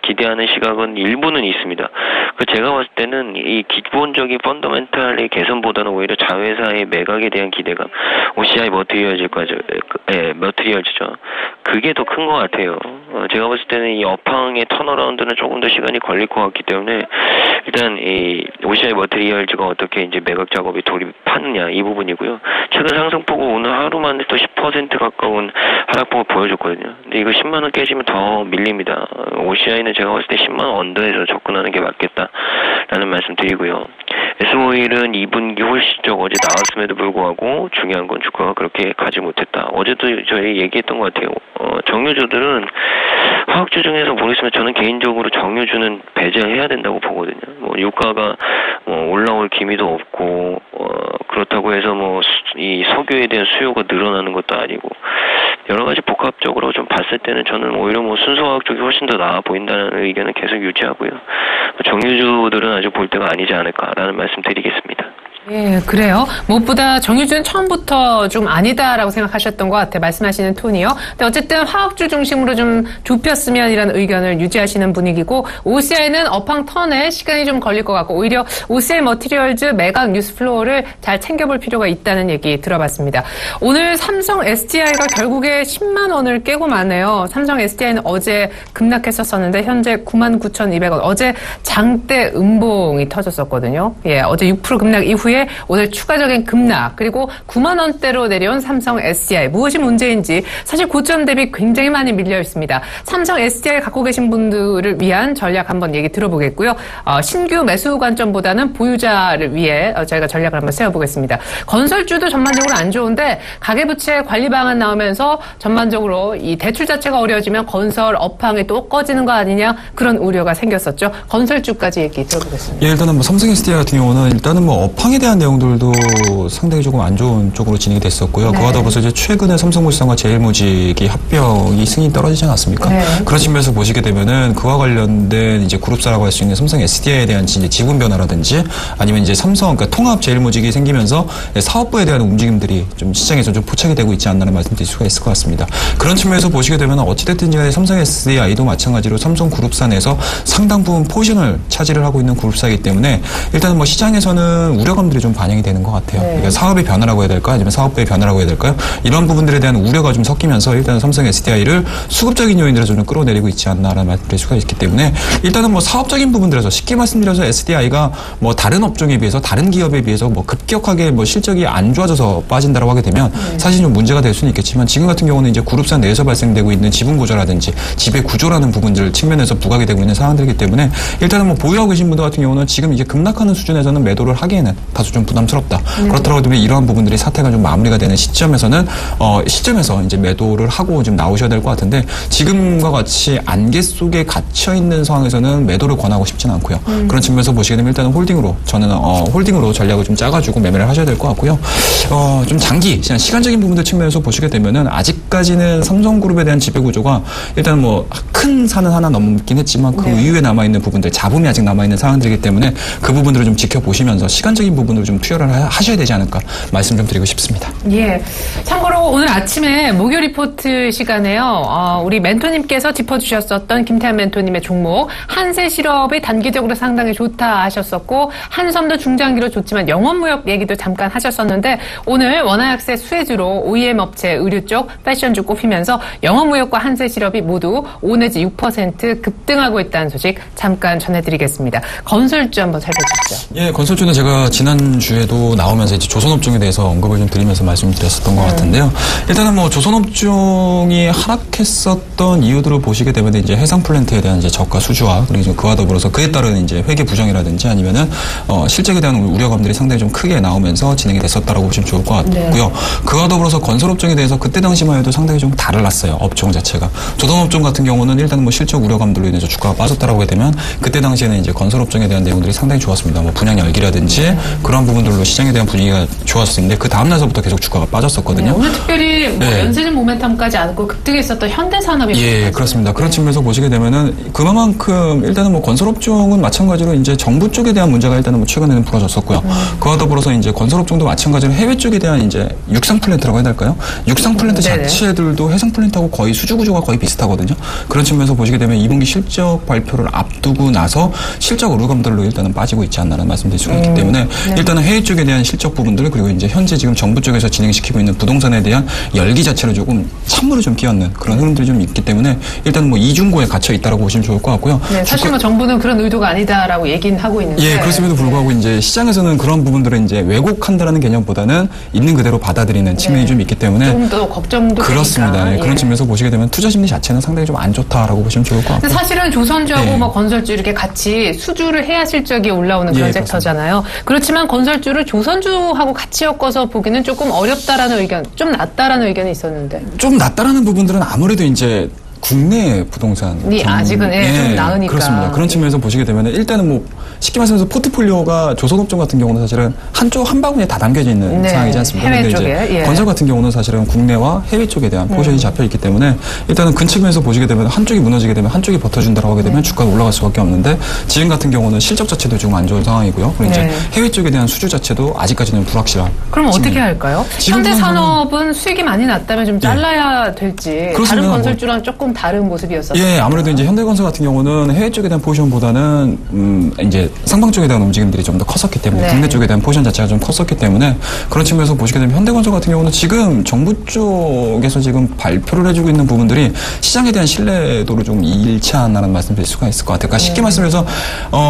기대하는 시각은 일부는 있습니다. 제가 봤을 때는 이 기본적인 펀더멘탈의 개선보다는 오히려 자회사의 매각에 대한 기대감, OCI 머티리얼즈죠. 그게 더 큰 것 같아요. 제가 봤을 때는 이 업황의 턴어라운드는 조금 더 시간이 걸릴 것 같기 때문에 일단 이 OCI 머티리얼즈가 어떻게 이제 매각 작업에 돌입하느냐 이 부분이고요. 최근 상승폭은 오늘 하루 만에 또 10% 가까운 하락폭을 보여줬거든요. 근데 이거 10만 원 깨지면 더 밀립니다. OCI는 제가 봤을 때 10만 원 언더에서 접근하는 게 맞겠다라는 말씀 드리고요. SO일은 2분기 홀실적 어제 나왔음에도 불구하고 중요한 건 주가가 그렇게 가지 못했다. 어제도 저희 얘기했던 것 같아요. 정유주들은 화학주 중에서 모르겠지만 저는 개인적으로 정유주는 배제해야 된다고 보거든요. 유가가 올라올 기미도 없고 그렇다고 해서 이 석유에 대한 수요가 늘어나는 것도 아니고 여러 가지 복합적으로 좀 봤을 때는 저는 오히려 순수화학 쪽이 훨씬 더 나아 보인다는 의견은 계속 유지하고요. 정유주들은 아직 볼 때가 아니지 않을까라는 말씀 드리겠습니다. 예, 그래요. 무엇보다 정유주는 처음부터 좀 아니다라고 생각하셨던 것 같아요. 말씀하시는 톤이요. 근데 어쨌든 화학주 중심으로 좀 좁혔으면이라는 의견을 유지하시는 분위기고 OCI는 업황 턴에 시간이 좀 걸릴 것 같고 오히려 OCI 머티리얼즈 매각 뉴스 플로어를 잘 챙겨볼 필요가 있다는 얘기 들어봤습니다. 오늘 삼성 SDI가 결국에 10만 원을 깨고 마네요. 삼성 SDI는 어제 급락했었는데 현재 99,200원. 어제 장대 음봉이 터졌었거든요. 예, 어제 6% 급락 이후에 오늘 추가적인 급락 그리고 9만 원대로 내려온 삼성 SDI 무엇이 문제인지 사실 고점 대비 굉장히 많이 밀려 있습니다. 삼성 SDI 갖고 계신 분들을 위한 전략 한번 얘기 들어보겠고요. 신규 매수 관점보다는 보유자를 위해 저희가 전략을 한번 세워보겠습니다. 건설주도 전반적으로 안 좋은데 가계부채 관리 방안 나오면서 전반적으로 이 대출 자체가 어려워지면 건설 업황이 또 꺼지는 거 아니냐 그런 우려가 생겼었죠. 건설주까지 얘기 들어보겠습니다. 예, 일단은 삼성 SDI 같은 경우는 일단은 업황에 대한 내용들도 상당히 조금 안 좋은 쪽으로 진행이 됐었고요. 네. 그와 더불어서 이제 최근에 삼성물산과 제일모직이 합병이 승인이 떨어지지 않았습니까? 네. 그런 측면에서 보시게 되면은 그와 관련된 이제 그룹사라고 할 수 있는 삼성 SDI에 대한 이제 지분 변화라든지 아니면 이제 그러니까 통합 제일모직이 생기면서 사업부에 대한 움직임들이 좀 시장에서 좀 포착이 되고 있지 않나는 말씀드릴 수가 있을 것 같습니다. 그런 측면에서 보시게 되면 어찌됐든지 간에 삼성 SDI도 마찬가지로 삼성 그룹사 내에서 상당 부분 포지션을 차지를 하고 있는 그룹사이기 때문에 일단은 시장에서는 우려감들이 좀 반영이 되는 것 같아요. 네. 그러니까 사업의 변화라고 해야 될까요? 아니면 사업부의 변화라고 해야 될까요? 이런 부분들에 대한 우려가 좀 섞이면서 일단 삼성 SDI를 수급적인 요인들에서 좀 끌어내리고 있지 않나라는 말씀드릴 수가 있기 때문에 일단은 사업적인 부분들에서 쉽게 말씀드려서 SDI가 다른 업종에 비해서 다른 기업에 비해서 급격하게 실적이 안 좋아져서 빠진다라고 하게 되면 사실 좀 문제가 될 수는 있겠지만 지금 같은 경우는 이제 그룹사 내에서 발생되고 있는 지분 고조라든지 지배 구조라는 부분들 측면에서 부각이 되고 있는 상황들이기 때문에 일단은 보유하고 계신 분들 같은 경우는 지금 이게 급락하는 수준에서는 매도를 하기에는 다소 좀 부담스럽다. 그렇더라도 이러한 부분들이 사태가 좀 마무리가 되는 시점에서는 시점에서 이제 매도를 하고 좀 나오셔야 될 것 같은데 지금과 같이 안개 속에 갇혀 있는 상황에서는 매도를 권하고 싶지는 않고요. 그런 측면에서 보시게 되면 일단은 홀딩으로 저는 홀딩으로 전략을 좀 짜가지고 매매를 하셔야 될 것 같고요. 좀 장기 시간적인 부분들 측면에서 보시게 되면은 아직까지는 삼성그룹에 대한 지배 구조가 일단 큰 산은 하나 넘긴 했지만 그 이후에 남아 있는 부분들 자금이 아직 남아 있는 상황들이기 때문에 그 부분들을 좀 지켜보시면서 시간적인 부분 부분으로 좀 투여를 하셔야 되지 않을까 말씀 좀 드리고 싶습니다. 예. 참고로 오늘 아침에 목요 리포트 시간에요. 우리 멘토님께서 짚어주셨었던 김태환 멘토님의 종목 한세 실업이 단기적으로 상당히 좋다 하셨었고 한섬도 중장기로 좋지만 영업무역 얘기도 잠깐 하셨었는데 오늘 원화약세 수혜주로 OEM 업체, 의류 쪽, 패션주 꼽히면서 영업무역과 한세 실업이 모두 5 내지 6% 급등하고 있다는 소식 잠깐 전해드리겠습니다. 건설주 한번 살펴보시죠. 예, 건설주는 제가 지난주에도 나오면서 이제 조선업종에 대해서 언급을 좀 드리면서 말씀드렸었던 것 같은데요. 일단은 뭐 조선업종이 하락했었던 이유들을 보시게 되면 이제 해상 플랜트에 대한 이제 저가 수주와 그리고 그와 더불어서 그에 따른 이제 회계 부정이라든지 아니면은 실적에 대한 우려감들이 상당히 좀 크게 나오면서 진행이 됐었다라고 보시면 좋을 것 같고요. 네. 그와 더불어서 건설업종에 대해서 그때 당시만 해도 상당히 좀 달랐어요. 업종 자체가. 조선업종 같은 경우는 일단은 뭐 실적 우려감들로 인해서 주가가 빠졌다라고 하게 되면 그때 당시에는 이제 건설업종에 대한 내용들이 상당히 좋았습니다. 뭐 분양 열기라든지 그런 부분들로 시장에 대한 분위기가 좋았었는데 그 다음 날서부터 계속 주가가 빠졌었거든요. 네, 오늘 특별히 뭐 연쇄적 모멘텀까지 않고 급등했었던 현대산업이 예, 그렇습니다. 그런 측면에서 보시게 되면은 그만큼 일단은 뭐 건설업종은 마찬가지로 이제 정부 쪽에 대한 문제가 일단은 뭐 최근에는 불어졌었고요. 그와 더불어서 이제 건설업종도 마찬가지로 해외 쪽에 대한 이제 육상 플랜트라고 해야 될까요? 육상 플랜트 자체들도 해상 플랜트하고 거의 수주 구조가 거의 비슷하거든요. 그런 측면에서 보시게 되면 2분기 실적 발표를 앞두고 나서 실적 오르감들로 일단은 빠지고 있지 않나라는 말씀드릴 수가 있기 때문에 일단은 해외 쪽에 대한 실적 부분들 그리고 이제 현재 지금 정부 쪽에서 진행시키고 있는 부동산에 대한 열기 자체를 조금 찬물을 좀 끼얹는 그런 흐름들이 좀 있기 때문에 일단 뭐 이중고에 갇혀 있다라고 보시면 좋을 것 같고요. 네, 사실 뭐 정부는 그런 의도가 아니다라고 얘기는 하고 있는데. 예, 그렇음에도 불구하고 이제 시장에서는 그런 부분들을 이제 왜곡한다라는 개념보다는 있는 그대로 받아들이는 측면이 좀 있기 때문에 좀 더 걱정도 그렇습니다. 네, 그런 측면에서 보시게 되면 투자 심리 자체는 상당히 좀 안 좋다라고 보시면 좋을 것 같고. 근데 사실은 조선주하고 뭐 건설주 이렇게 같이 수주를 해야 실적이 올라오는 그런 섹터잖아요. 그렇지만 건설주를 조선주하고 같이 엮어서 보기는 조금 어렵다라는 의견, 좀 낫다라는 의견이 있었는데. 좀 낫다라는 부분들은 아무래도 이제 국내 부동산이 아직은 좀 나으니까. 그렇습니다. 그런 측면에서 보시게 되면 일단은 뭐 쉽게 말씀해서 포트폴리오가 조선업종 같은 경우는 사실은 한 바구니에 다 담겨져 있는 상황이지 않습니까? 해외 근데 쪽에. 이제 건설 같은 경우는 사실은 국내와 해외 쪽에 대한 포션이 잡혀 있기 때문에 일단은 그 측면에서 보시게 되면 한쪽이 무너지게 되면 한쪽이 버텨준다라고 하게 되면 주가가 올라갈 수밖에 없는데 지금 같은 경우는 실적 자체도 조금 안 좋은 상황이고요. 그리고 이제 해외 쪽에 대한 수주 자체도 아직까지는 불확실한. 그럼 어떻게 할까요? 현대산업은 수익이 많이 났다면 좀 잘라야 될지 다른 건설주랑 조금 다른 모습이었어요. 예, 아무래도 이제 현대건설 같은 경우는 해외 쪽에 대한 포지션보다는 이제 상방 쪽에 대한 움직임들이 좀 더 컸었기 때문에 국내 쪽에 대한 포지션 자체가 좀 컸었기 때문에 그런 측면에서 보시게 되면 현대건설 같은 경우는 지금 정부 쪽에서 지금 발표를 해주고 있는 부분들이 시장에 대한 신뢰도를 좀 잃지 않나라는 말씀드릴 수가 있을 것 같아요. 그러니까 쉽게 말씀해서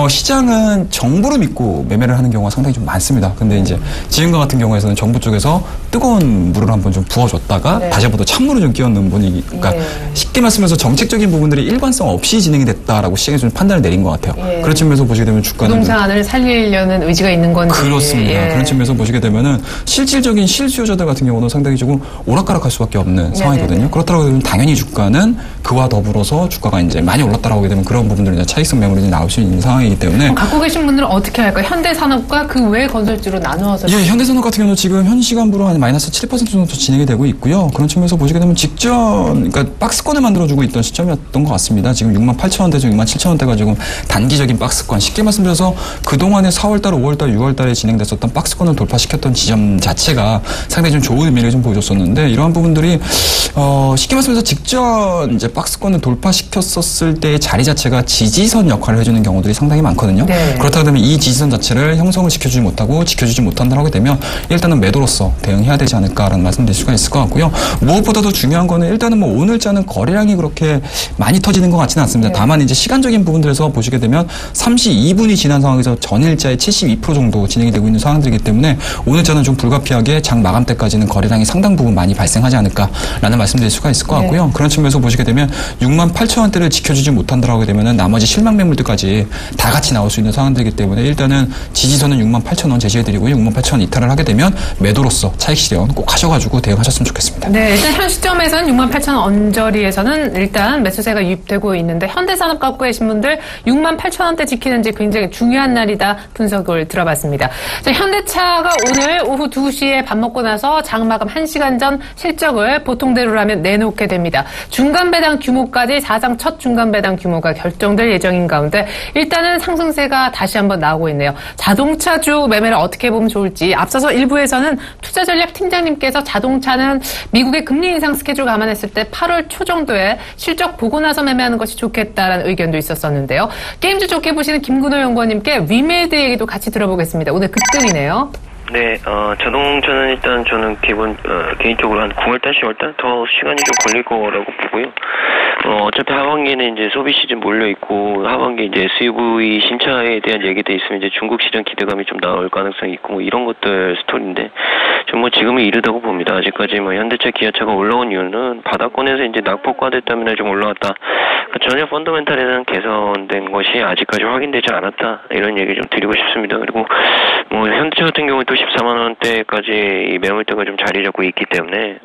시장은 정부를 믿고 매매를 하는 경우가 상당히 좀 많습니다. 근데 이제 지금과 같은 경우에서는 정부 쪽에서 뜨거운 물을 한번 좀 부어줬다가 다시 한번 더 찬물을 좀 끼얹는 분위기. 그러니까 쉽게 말씀해서 정책적인 부분들이 일관성 없이 진행이 됐다라고 시장에서 좀 판단을 내린 것 같아요. 그런 측면에서 보시게 되면 주가는 부동산을 살리려는 의지가 있는 건지. 그렇습니다. 그런 측면에서 보시게 되면은 실질적인 실수요자들 같은 경우는 상당히 조금 오락가락할 수밖에 없는 상황이거든요. 그렇다고 하면 당연히 주가는 그와 더불어서 주가가 이제 많이 올랐다라고 하게 되면 그런 부분들이 이제 차익성 매물이 나올 수 있는 상황이기 때문에 갖고 계신 분들은 어떻게 할까요? 현대산업과 그 외 건설주로 나누어서. 예, 현대산업 같은 경우는 지금 현 시간부로 한 마이너스 7% 정도 진행이 되고 있고요. 그런 측면에서 보시게 되면 그러니까 박스권을 만들어주고 있던 시점이었던 것 같습니다. 지금 68,000원대에서 67,000원대가 지금 단기적인 박스권. 쉽게 말씀드려서 그동안에 4월달, 5월달, 6월달에 진행됐었던 박스권을 돌파시켰던 지점 자체가 상당히 좀 좋은 의미를 좀 보여줬었는데 이러한 부분들이 쉽게 말씀해서 직전 이제 박스권을 돌파시켰었을 때의 자리 자체가 지지선 역할을 해주는 경우들이 상당히 많거든요. 그렇다고 하면 이 지지선 자체를 형성을 시켜주지 못하고 지켜주지 못한다고 하게 되면 일단은 매도로서 대응해야 되지 않을까라는 말씀드릴 수가 있을 것 같고요. 무엇보다도 중요한 거는 일단은 뭐 오늘자는 거래량이 그렇게 많이 터지는 것 같지는 않습니다. 다만 이제 시간적인 부분들에서 보시게 되면 32분이 지난 상황에서 전일자의 72% 정도 진행이 되고 있는 상황들이기 때문에 오늘자는 좀 불가피하게 장 마감 때까지는 거래량이 상당 부분 많이 발생하지 않을까라는 말씀드릴 수가 있을 것 같고요. 그런 측면에서 보시게 되면 68,000원대를 지켜주지 못한다고 하게 되면 나머지 실망 매물들까지 다 같이 나올 수 있는 상황들이기 때문에 일단은 지지선은 68,000원 제시해드리고요. 68,000원 이탈을 하게 되면 매도로서 차익 실현 꼭 하셔가지고 대응하셨으면 좋겠습니다. 네, 일단 현 시점에서는 68,000원 언저리에서는 현대차는 일단 매수세가 유입되고 있는데 현대산업 갖고 계신 분들 68,000원대 지키는지 굉장히 중요한 날이다 분석을 들어봤습니다. 자, 현대차가 오늘 오후 2시에 밥 먹고 나서 장마감 1시간 전 실적을 보통대로라면 내놓게 됩니다. 중간 배당 규모까지 사상 첫 중간 배당 규모가 결정될 예정인 가운데 일단은 상승세가 다시 한번 나오고 있네요. 자동차주 매매를 어떻게 보면 좋을지 앞서서 1부에서는 투자전략 팀장님께서 자동차는 미국의 금리 인상 스케줄 감안했을 때 8월 초 정도에 실적 보고 나서 매매하는 것이 좋겠다라는 의견도 있었었는데요. 게임주 좋게 보시는 김근호 연구원님께 위메이드 얘기도 같이 들어보겠습니다. 오늘 급등이네요. 네, 자동차는 일단 저는 개인적으로 한 9월달, 10월달 더 시간이 좀 걸릴 거라고 보고요. 어차피 하반기에는 이제 소비 시즌 몰려있고, 하반기 이제 SUV 신차에 대한 얘기도 있으면 이제 중국 시장 기대감이 좀 나올 가능성이 있고, 뭐 이런 것들 스토리인데, 좀 뭐 지금은 이르다고 봅니다. 아직까지 뭐 현대차, 기아차가 올라온 이유는 바닥권에서 이제 낙폭과대 때문에 좀 올라왔다. 전혀 펀더멘탈에는 개선된 것이 아직까지 확인되지 않았다. 이런 얘기 좀 드리고 싶습니다. 그리고 뭐 현대차 같은 경우에 또 14만 원대까지 이 매물대가 좀 자리 잡고 있기 때문에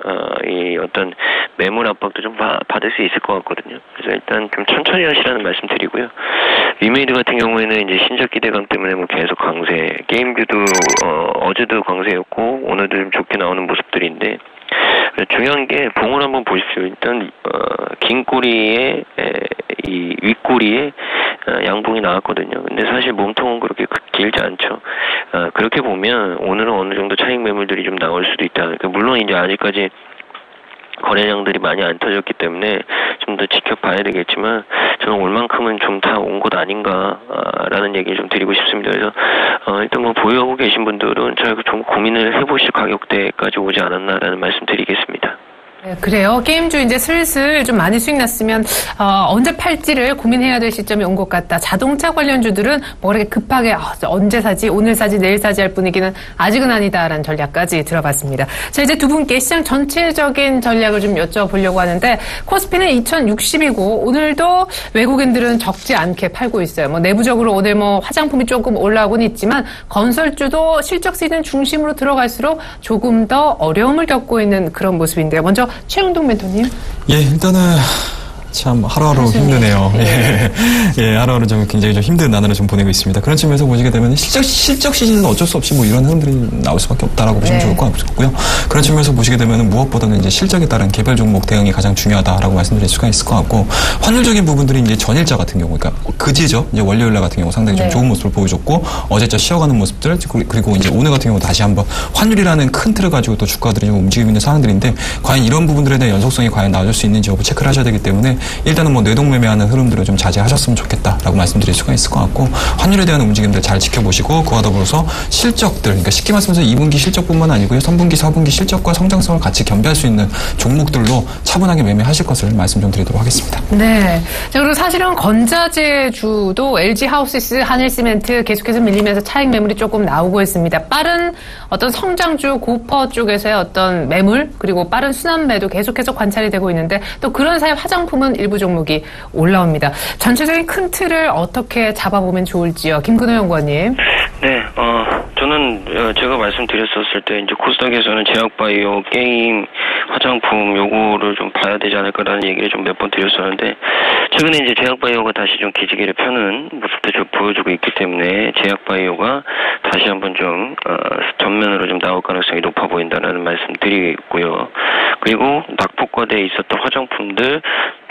이 어떤 매물 압박도 좀 받을 수 있을 것 같거든요. 그래서 일단 좀 천천히 하시라는 말씀 드리고요. 위메이드 같은 경우에는 이제 신작 기대감 때문에 뭐 계속 강세, 게임주도 어제도 강세였고 오늘도 좀 좋게 나오는 모습들인데 중요한 게 봉을 한번 보십시오. 일단 긴 꼬리에 이 윗꼬리에 양봉이 나왔거든요. 근데 사실 몸통은 그렇게 길지 않죠. 그렇게 보면 오늘은 어느 정도 차익 매물들이 좀 나올 수도 있다. 그러니까 물론 이제 아직까지 거래량들이 많이 안 터졌기 때문에 좀 더 지켜봐야 되겠지만 저는 올만큼은 좀 다 온 것 아닌가라는 얘기를 좀 드리고 싶습니다. 그래서 일단 뭐 보유하고 계신 분들은 좀 고민을 해보실 가격대까지 오지 않았나라는 말씀 드리겠습니다. 네, 그래요. 게임주 이제 슬슬 좀 많이 수익 났으면 언제 팔지를 고민해야 될 시점이 온 것 같다. 자동차 관련주들은 뭐 그렇게 급하게 언제 사지, 오늘 사지, 내일 사지 할 분위기는 아직은 아니다라는 전략까지 들어봤습니다. 자, 이제 두 분께 시장 전체적인 전략을 좀 여쭤보려고 하는데 코스피는 2060이고 오늘도 외국인들은 적지 않게 팔고 있어요. 뭐 내부적으로 오늘 뭐 화장품이 조금 올라오곤 있지만 건설주도 실적 시즌 중심으로 들어갈수록 조금 더 어려움을 겪고 있는 그런 모습인데요. 먼저 최영동 멘토님. 예, 일단은 참 하루하루 힘드네요. 예, 하루하루 좀 굉장히 좀 힘든 나날을 좀 보내고 있습니다. 그런 측면에서 보시게 되면 실적 시즌은 어쩔 수 없이 뭐 이런 흐름들이 나올 수밖에 없다라고 보시면 좋을 것 같고요. 그런 측면에서 보시게 되면 무엇보다는 이제 실적에 따른 개별 종목 대응이 가장 중요하다라고 말씀드릴 수가 있을 것 같고 환율적인 부분들이 이제 전일자 같은 경우, 그러니까 그제죠. 이제 월요일날 같은 경우 상당히 좀 좋은 모습을 보여줬고 어제자 쉬어가는 모습들 그리고 이제 오늘 같은 경우 다시 한번 환율이라는 큰 틀을 가지고 또 주가들이 좀 움직이고 있는 상황들인데 과연 이런 부분들에 대한 연속성이 과연 나올 수 있는지 여부 체크를 하셔야 되기 때문에 일단은 뭐 뇌동매매하는 흐름들을 좀 자제하셨으면 좋겠다라고 말씀드릴 수가 있을 것 같고 환율에 대한 움직임들 잘 지켜보시고 그와 더불어서 실적들, 그러니까 쉽게 말씀해서 2분기 실적뿐만 아니고요 3분기, 4분기 실적과 성장성을 같이 겸비할 수 있는 종목들로 차분하게 매매하실 것을 말씀 좀 드리도록 하겠습니다. 네. 자, 그리고 사실은 건자재주도 LG 하우시스, 한일시멘트 계속해서 밀리면서 차익 매물이 조금 나오고 있습니다. 빠른 어떤 성장주 고퍼 쪽에서의 어떤 매물 그리고 빠른 순환매도 계속해서 관찰이 되고 있는데 또 그런 사이 화장품은 일부 종목이 올라옵니다. 전체적인 큰 틀을 어떻게 잡아보면 좋을지요. 김근호 연구원님. 네, 저는 제가 말씀드렸었을 때 이제 코스닥에서는 제약바이오, 게임, 화장품 요거를 좀 봐야 되지 않을까라는 얘기를 좀 몇 번 드렸었는데 최근에 이제 제약바이오가 다시 좀 기지개를 펴는 모습도 좀 보여주고 있기 때문에 제약바이오가 다시 한번 좀 전면으로 좀 나올 가능성이 높아 보인다라는 말씀 드리고요. 그리고 낙폭과대에 있었던 화장품들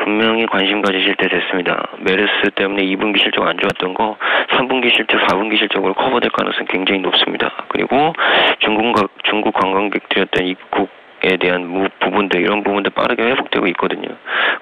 분명히 관심 가지실 때 됐습니다. 메르스 때문에 2분기 실적 안 좋았던 거 3분기 실적, 4분기 실적으로 커버될 가능성이 굉장히 높습니다. 그리고 중국 관광객들이었던 입국에 대한 부분들 이런 부분들 빠르게 회복되고 있거든요.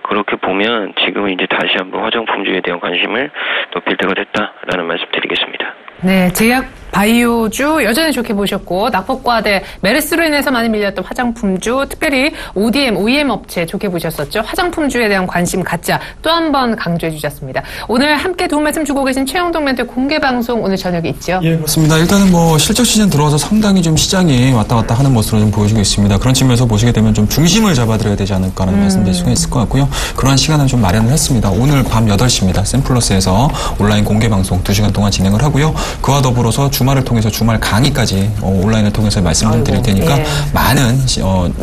그렇게 보면 지금은 이제 다시 한번 화장품주에 대한 관심을 높일 때가 됐다라는 말씀 드리겠습니다. 네, 제약 바이오주 여전히 좋게 보셨고 낙폭과대 메르스로 인해서 많이 밀렸던 화장품주 특별히 OEM 업체 좋게 보셨었죠. 화장품주에 대한 관심 갖자 또 한 번 강조해 주셨습니다. 오늘 함께 도움 말씀 주고 계신 최영동 멘토의 공개 방송 오늘 저녁에 있죠? 예, 그렇습니다. 일단은 뭐 실적 시즌 들어와서 상당히 좀 시장이 왔다 갔다 하는 모습으로 좀 보여주고 있습니다. 그런 측면에서 보시게 되면 좀 중심을 잡아드려야 되지 않을까라는 말씀드릴 수가 있을 것 같고요. 그러한 시간을 좀 마련을 했습니다. 오늘 밤 8시입니다. 샘플러스에서 온라인 공개 방송 2시간 동안 진행을 하고요. 그와 더불어서 주말을 통해서 주말 강의까지 온라인을 통해서 말씀을 드릴 테니까 많은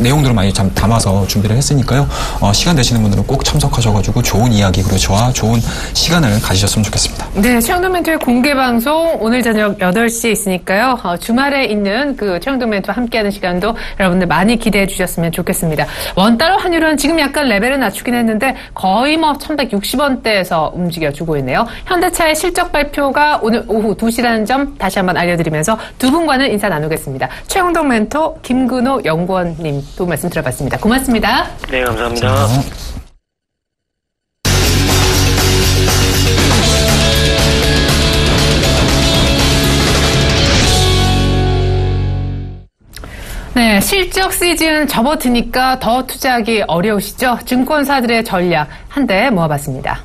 내용들을 많이 담아서 준비를 했으니까요. 시간 되시는 분들은 꼭 참석하셔가지고 좋은 이야기 그리고 저와 좋은 시간을 가지셨으면 좋겠습니다. 네, 최영도 멘토의 공개 방송 오늘 저녁 8시에 있으니까요. 주말에 있는 그 최영도 멘토와 함께하는 시간도 여러분들 많이 기대해 주셨으면 좋겠습니다. 원달러 환율은 지금 약간 레벨을 낮추긴 했는데 거의 1160원대에서 움직여주고 있네요. 현대차의 실적 발표가 오늘 오후 2시라는 점 다시 한번 알려드리면서 두 분과는 인사 나누겠습니다. 최영도 멘토 김근호 연구원님 두 말씀 들어봤습니다. 고맙습니다. 네, 감사합니다. 네, 실적 시즌 접어드니까 더 투자하기 어려우시죠? 증권사들의 전략 한데 모아봤습니다.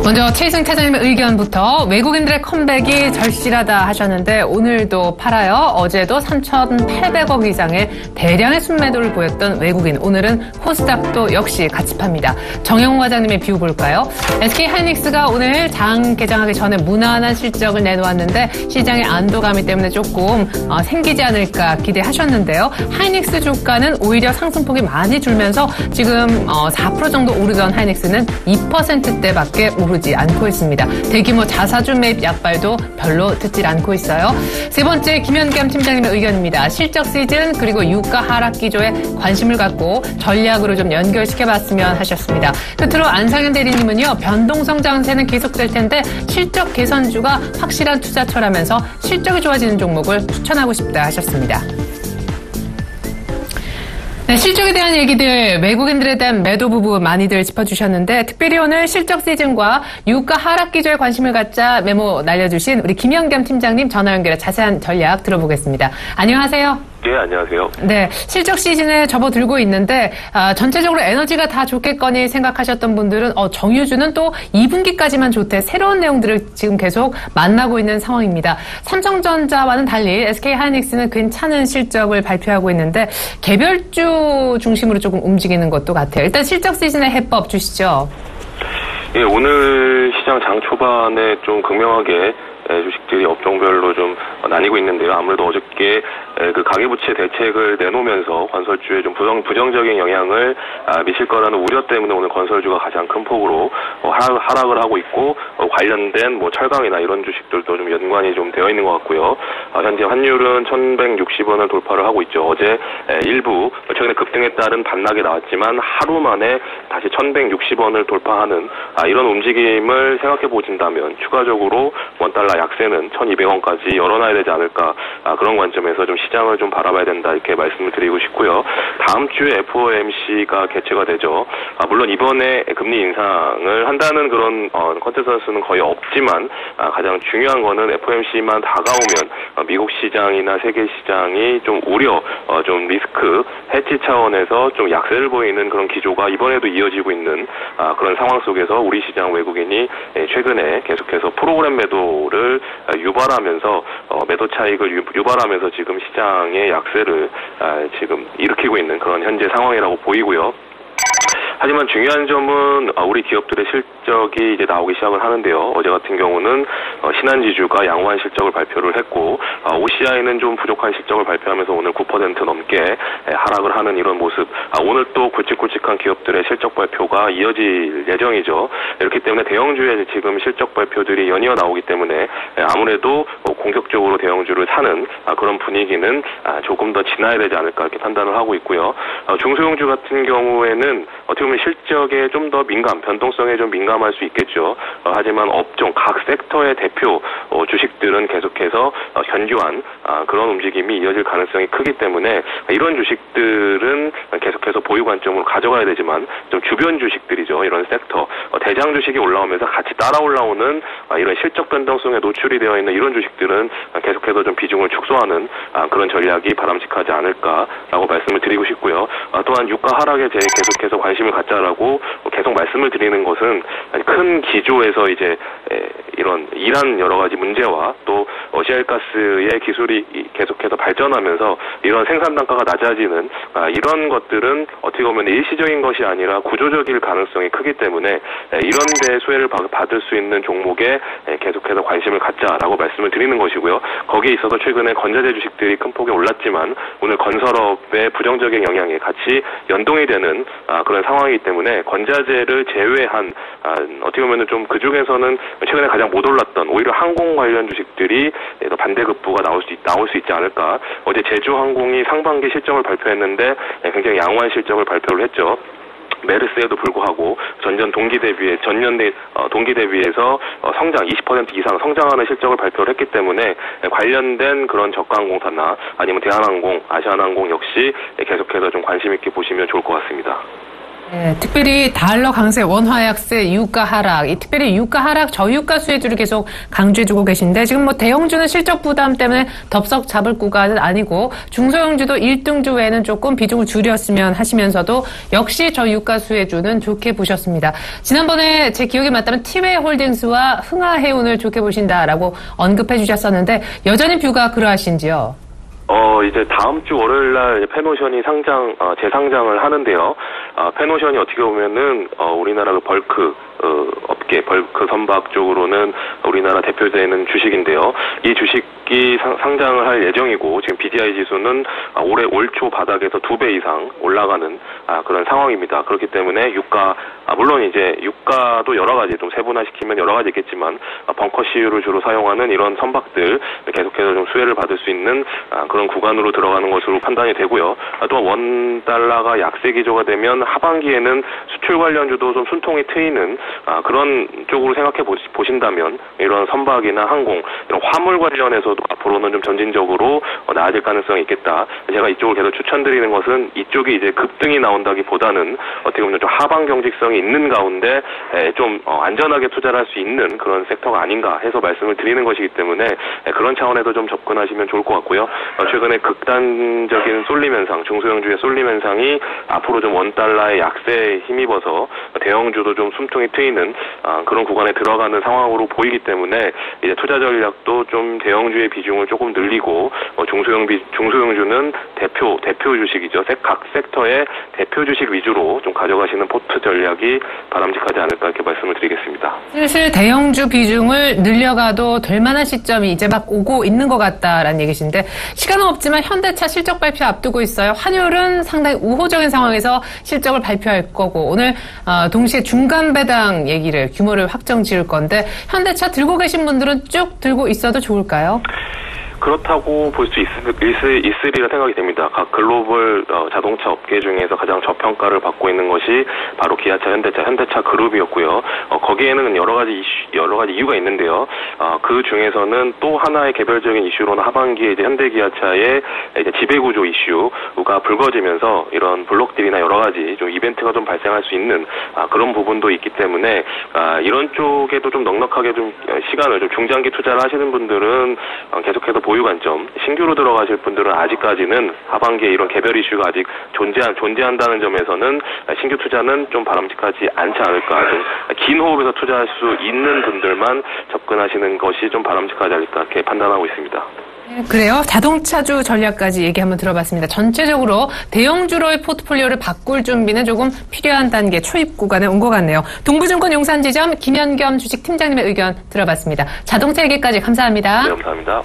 먼저 최희승 차장님의 의견부터 외국인들의 컴백이 절실하다 하셨는데 오늘도 팔아요. 어제도 3,800억 이상의 대량의 순매도를 보였던 외국인. 오늘은 코스닥도 역시 같이 팝니다. 정영훈 과장님의 뷰 볼까요? SK하이닉스가 오늘 장 개장하기 전에 무난한 실적을 내놓았는데 시장의 안도감이 때문에 조금 생기지 않을까 기대하셨는데요. 하이닉스 주가는 오히려 상승폭이 많이 줄면서 지금 4% 정도 오르던 하이닉스는 2%대밖에 오르지 않고 있습니다. 대규모 자사주 매입 약발도 별로 듣질 않고 있어요. 세 번째 김현겸 팀장님의 의견입니다. 실적 시즌 그리고 유가 하락 기조에 관심을 갖고 전략으로 좀 연결시켜봤으면 하셨습니다. 끝으로 안상현 대리님은요. 변동성 장세는 계속될 텐데 실적 개선주가 확실한 투자처라면서 실적이 좋아지는 종목을 추천하고 싶다 하셨습니다. 네, 실적에 대한 얘기들, 외국인들에 대한 매도 부분 많이들 짚어주셨는데 특별히 오늘 실적 시즌과 유가 하락 기조에 관심을 갖자 메모 날려주신 우리 김현겸 팀장님 전화 연결해 자세한 전략 들어보겠습니다. 안녕하세요. 네, 안녕하세요. 네, 실적 시즌에 접어들고 있는데 전체적으로 에너지가 다 좋겠거니 생각하셨던 분들은 정유주는 또 2분기까지만 좋대 새로운 내용들을 지금 계속 만나고 있는 상황입니다. 삼성전자와는 달리 SK하이닉스는 괜찮은 실적을 발표하고 있는데 개별주 중심으로 조금 움직이는 것도 같아요. 일단 실적 시즌의 해법 주시죠. 예, 오늘 시장 장 초반에 좀 극명하게 주식들이 업종별로 좀 나뉘고 있는데요. 아무래도 어저께 그 가계부채 대책을 내놓으면서 건설주에 좀 부정적인 영향을 미칠 거라는 우려 때문에 오늘 건설주가 가장 큰 폭으로 하락을 하고 있고 관련된 철강이나 이런 주식들도 좀 연관이 좀 되어 있는 것 같고요. 현재 환율은 1,160원을 돌파를 하고 있죠. 어제 일부 최근에 급등에 따른 반락이 나왔지만 하루 만에 다시 1,160원을 돌파하는 이런 움직임을 생각해 보신다면 추가적으로 원달러 약세는 1,200원까지 열어놔야 되지 않을까 그런 관점에서 좀 시장을 좀 바라봐야 된다 이렇게 말씀을 드리고 싶고요. 다음 주에 FOMC가 개최가 되죠. 물론 이번에 금리 인상을 한다는 그런 컨센서스는 거의 없지만 가장 중요한 거는 FOMC만 다가오면 미국 시장이나 세계 시장이 좀 우려, 좀 리스크 해치 차원에서 좀 약세를 보이는 그런 기조가 이번에도 이어지고 있는 그런 상황 속에서 우리 시장 외국인이 최근에 계속해서 프로그램 매도를 유발하면서 매도 차익을 유발하면서 지금 시장의 약세를 지금 일으키고 있는 그런 현재 상황이라고 보이고요. 하지만 중요한 점은 우리 기업들의 실적이 이제 나오기 시작을 하는데요. 어제 같은 경우는 신한지주가 양호한 실적을 발표를 했고 OCI는 좀 부족한 실적을 발표하면서 오늘 9% 넘게 하락을 하는 이런 모습. 오늘 또 굵직굵직한 기업들의 실적 발표가 이어질 예정이죠. 이렇기 때문에 대형주의 지금 실적 발표들이 연이어 나오기 때문에 아무래도 공격적으로 대형주를 사는 그런 분위기는 조금 더 지나야 되지 않을까 이렇게 판단을 하고 있고요. 중소형주 같은 경우에는 어떻게 보면 실적에 좀 더 변동성에 좀 민감할 수 있겠죠. 하지만 업종, 각 섹터의 대표 주식들은 계속해서 견고한 그런 움직임이 이어질 가능성이 크기 때문에 이런 주식들은 계속해서 보유 관점으로 가져가야 되지만 좀 주변 주식들이죠. 이런 섹터, 대장 주식이 올라오면서 같이 따라 올라오는 이런 실적 변동성에 노출이 되어 있는 이런 주식들은 계속해서 좀 비중을 축소하는 그런 전략이 바람직하지 않을까라고 말씀을 드리고 싶고요. 또한 유가 하락에 대해 계속해서 관심을 갖자라고 계속 말씀을 드리는 것은 큰 기조에서 이제 이란 여러 가지 문제와 또 시알가스의 기술이 계속해서 발전하면서 이런 생산 단가가 낮아지는 이런 것들은 어떻게 보면 일시적인 것이 아니라 구조적일 가능성이 크기 때문에 이런 데 수혜를 받을 수 있는 종목에 계속해서 관심을 갖자라고 말씀을 드리는 것이고요. 거기에 있어서 최근에 건자재 주식들이 큰 폭에 올랐지만 오늘 건설업의 부정적인 영향이 같이 연동이 되는 그런 상황이기 때문에 건자재를 제외한 어떻게 보면 좀 그 중에서는 최근에 가장 못 올랐던 오히려 항공 관련 주식들이 반대급부가 나올 수 있지 않을까. 어제 제주항공이 상반기 실적을 발표했는데 굉장히 양호한 실적을 발표를 했죠. 메르스에도 불구하고 전년 동기 대비해서 성장 20% 이상 성장하는 실적을 발표를 했기 때문에 관련된 그런 저가항공사나 아니면 대한항공, 아시아나항공 역시 계속해서 좀 관심 있게 보시면 좋을 것 같습니다. 네, 특별히 달러 강세, 원화 약세, 유가 하락, 특별히 유가 하락, 저유가 수혜주를 계속 강조해주고 계신데 지금 뭐 대형주는 실적 부담 때문에 덥석 잡을 구간은 아니고 중소형주도 1등주 외에는 조금 비중을 줄였으면 하시면서도 역시 저유가 수혜주는 좋게 보셨습니다. 지난번에 제 기억에 맞다면 티웨이홀딩스와 흥하해운을 좋게 보신다라고 언급해 주셨었는데 여전히 뷰가 그러하신지요? 이제 다음 주 월요일 날 페노션이 재상장을 하는데요. 페노션이 어떻게 보면은, 우리나라 그 벌크, 업계, 벌크 선박 쪽으로는 우리나라 대표되는 주식인데요. 이 주식이 상장을 할 예정이고, 지금 BDI 지수는 올해 올 초 바닥에서 2배 이상 올라가는, 그런 상황입니다. 그렇기 때문에 물론 이제 유가도 여러 가지 좀 세분화시키면 여러 가지 있겠지만, 벙커CU를 주로 사용하는 이런 선박들 계속해서 좀 수혜를 받을 수 있는, 그런 구간으로 들어가는 것으로 판단이 되고요. 또한 원달러가 약세 기조가 되면 하반기에는 수출 관련주도 좀 숨통이 트이는 그런 쪽으로 생각해 보신다면 이런 선박이나 항공, 이런 화물 관련해서도 앞으로는 좀 점진적으로 나아질 가능성이 있겠다. 제가 이쪽을 계속 추천드리는 것은 이쪽이 이제 급등이 나온다기보다는 어떻게 보면 좀 하방 경직성이 있는 가운데 좀 안전하게 투자를 할 수 있는 그런 섹터가 아닌가 해서 말씀을 드리는 것이기 때문에 그런 차원에서 좀 접근하시면 좋을 것 같고요. 최근에 극단적인 쏠림 현상, 중소형주의 쏠림 현상이 앞으로 좀 원달러의 약세에 힘입어서 대형주도 좀 숨통이 트이는 그런 구간에 들어가는 상황으로 보이기 때문에 이제 투자 전략도 좀 대형주의 비중을 조금 늘리고 중소형주는 대표 주식이죠. 각 섹터의 대표 주식 위주로 좀 가져가시는 포트 전략이 바람직하지 않을까 이렇게 말씀을 드리겠습니다. 슬슬 대형주 비중을 늘려가도 될 만한 시점이 이제 막 오고 있는 것 같다라는 얘기신데 시간은 없지만 현대차 실적 발표 앞두고 있어요. 환율은 상당히 우호적인 상황에서 실적을 발표할 거고 오늘 동시에 중간 배당 얘기를 규모를 확정 지을 건데 현대차 들고 계신 분들은 쭉 들고 있어도 좋을까요? 그렇다고 볼 수 있으리라 생각이 됩니다. 각 글로벌 자동차 업계 중에서 가장 저평가를 받고 있는 것이 바로 기아차, 현대차 그룹이었고요. 거기에는 여러 가지 이유가 있는데요. 그 중에서는 또 하나의 개별적인 이슈로는 하반기에 이제 현대기아차의 이제 지배구조 이슈가 불거지면서 이런 블록딜이나 여러 가지 좀 이벤트가 좀 발생할 수 있는 그런 부분도 있기 때문에 이런 쪽에도 좀 넉넉하게 좀 시간을 좀 중장기 투자를 하시는 분들은 계속해서 보유 관점, 신규로 들어가실 분들은 아직까지는 하반기에 이런 개별 이슈가 아직 존재한다는 점에서는 신규 투자는 좀 바람직하지 않지 않을까. 좀 긴 호흡에서 투자할 수 있는 분들만 접근하시는 것이 좀 바람직하지 않을까 이렇게 판단하고 있습니다. 그래요. 자동차주 전략까지 얘기 한번 들어봤습니다. 전체적으로 대형주로의 포트폴리오를 바꿀 준비는 조금 필요한 단계 초입 구간에 온 것 같네요. 동부증권 용산지점 김현겸 주식팀장님의 의견 들어봤습니다. 자동차 얘기까지 감사합니다. 네, 감사합니다.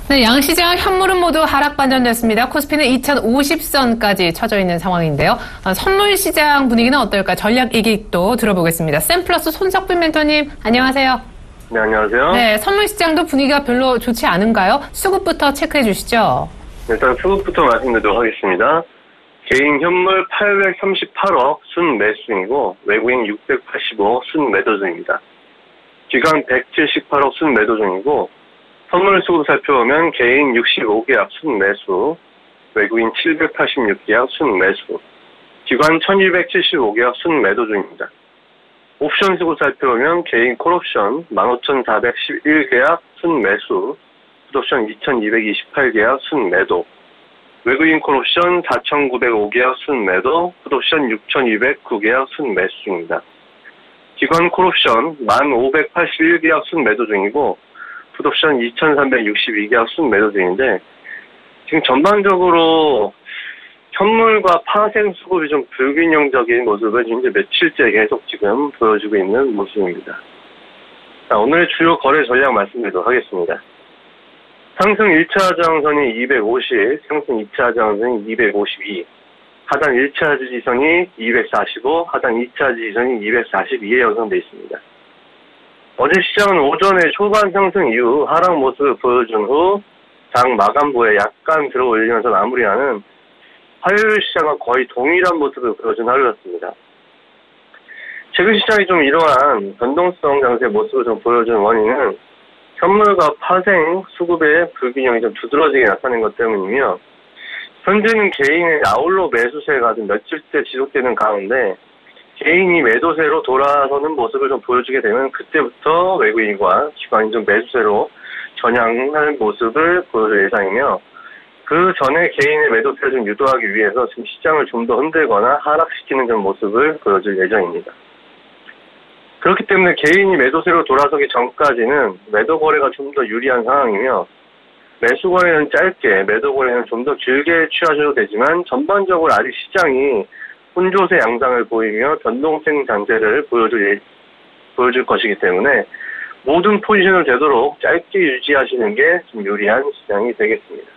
네, 양시장 현물은 모두 하락 반전됐습니다. 코스피는 2050선까지 처져 있는 상황인데요. 선물 시장 분위기는 어떨까? 전략 얘기도 들어보겠습니다. 샘플러스 손석빈 멘토님, 안녕하세요. 네, 안녕하세요. 네, 선물 시장도 분위기가 별로 좋지 않은가요? 수급부터 체크해 주시죠. 일단 수급부터 말씀드리도록 하겠습니다. 개인 현물 838억 순 매수 중이고 외국인 685억 순 매도 중입니다. 기관 178억 순 매도 중이고 선물 수급 살펴보면 개인 65계약 순 매수, 외국인 786계약 순 매수, 기관 1275계약 순 매도 중입니다. 옵션 수급 살펴보면 개인 콜옵션 15,411계약 순 매수, 풋옵션 2,228계약 순 매도, 외국인 콜옵션 4,905계약 순매도, 풋옵션 6,209계약 순매수 중입니다. 기관 콜옵션 1,581계약 순매도 중이고 풋옵션 2,362계약 순매도 중인데 지금 전반적으로 현물과 파생 수급이 좀 불균형적인 모습을 이제 며칠째 계속 지금 보여주고 있는 모습입니다. 자, 오늘의 주요 거래 전략 말씀드리도록 하겠습니다. 상승 1차 저항선이 250, 상승 2차 저항선이 252, 하단 1차 지지선이 245, 하단 2차 지지선이 242에 형성되어 있습니다. 어제 시장은 오전에 초반 상승 이후 하락 모습을 보여준 후 장 마감부에 약간 들어 올리면서 마무리하는 화요일 시장과 거의 동일한 모습을 보여준 하루였습니다. 최근 시장이 좀 이러한 변동성 장세의 모습을 좀 보여준 원인은 현물과 파생, 수급의 불균형이 좀 두드러지게 나타낸 것 때문이며 현재는 개인의 아울러 매수세가 좀 며칠째 지속되는 가운데 개인이 매도세로 돌아서는 모습을 좀 보여주게 되면 그때부터 외국인과 기관이 좀 매수세로 전향하는 모습을 보여줄 예상이며 그 전에 개인의 매도세를 좀 유도하기 위해서 지금 시장을 좀 더 흔들거나 하락시키는 좀 모습을 보여줄 예정입니다. 그렇기 때문에 개인이 매도세로 돌아서기 전까지는 매도 거래가 좀 더 유리한 상황이며 매수 거래는 짧게, 매도 거래는 좀 더 길게 취하셔도 되지만 전반적으로 아직 시장이 혼조세 양상을 보이며 변동성 장세를 보여줄 것이기 때문에 모든 포지션을 되도록 짧게 유지하시는 게 좀 유리한 시장이 되겠습니다.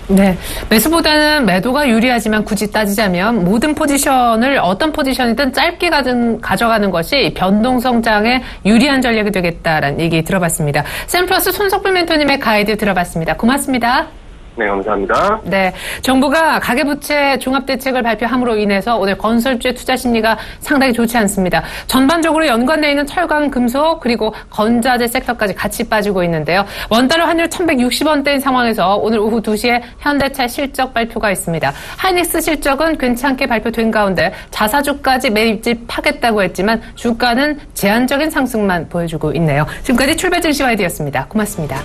네, 매수보다는 매도가 유리하지만 굳이 따지자면 모든 포지션을 어떤 포지션이든 짧게 가져가는 것이 변동성장에 유리한 전략이 되겠다라는 얘기 들어봤습니다. 샘플러스 손석불 멘토님의 가이드 들어봤습니다. 고맙습니다. 네, 감사합니다. 네, 정부가 가계부채 종합대책을 발표함으로 인해서 오늘 건설주의 투자 심리가 상당히 좋지 않습니다. 전반적으로 연관되어 있는 철강, 금속, 그리고 건자재 섹터까지 같이 빠지고 있는데요. 원달러 환율 1,160원대인 상황에서 오늘 오후 2시에 현대차 실적 발표가 있습니다. 하이닉스 실적은 괜찮게 발표된 가운데 자사주까지 매집하겠다고 했지만 주가는 제한적인 상승만 보여주고 있네요. 지금까지 출발 증시 와이드였습니다. 고맙습니다.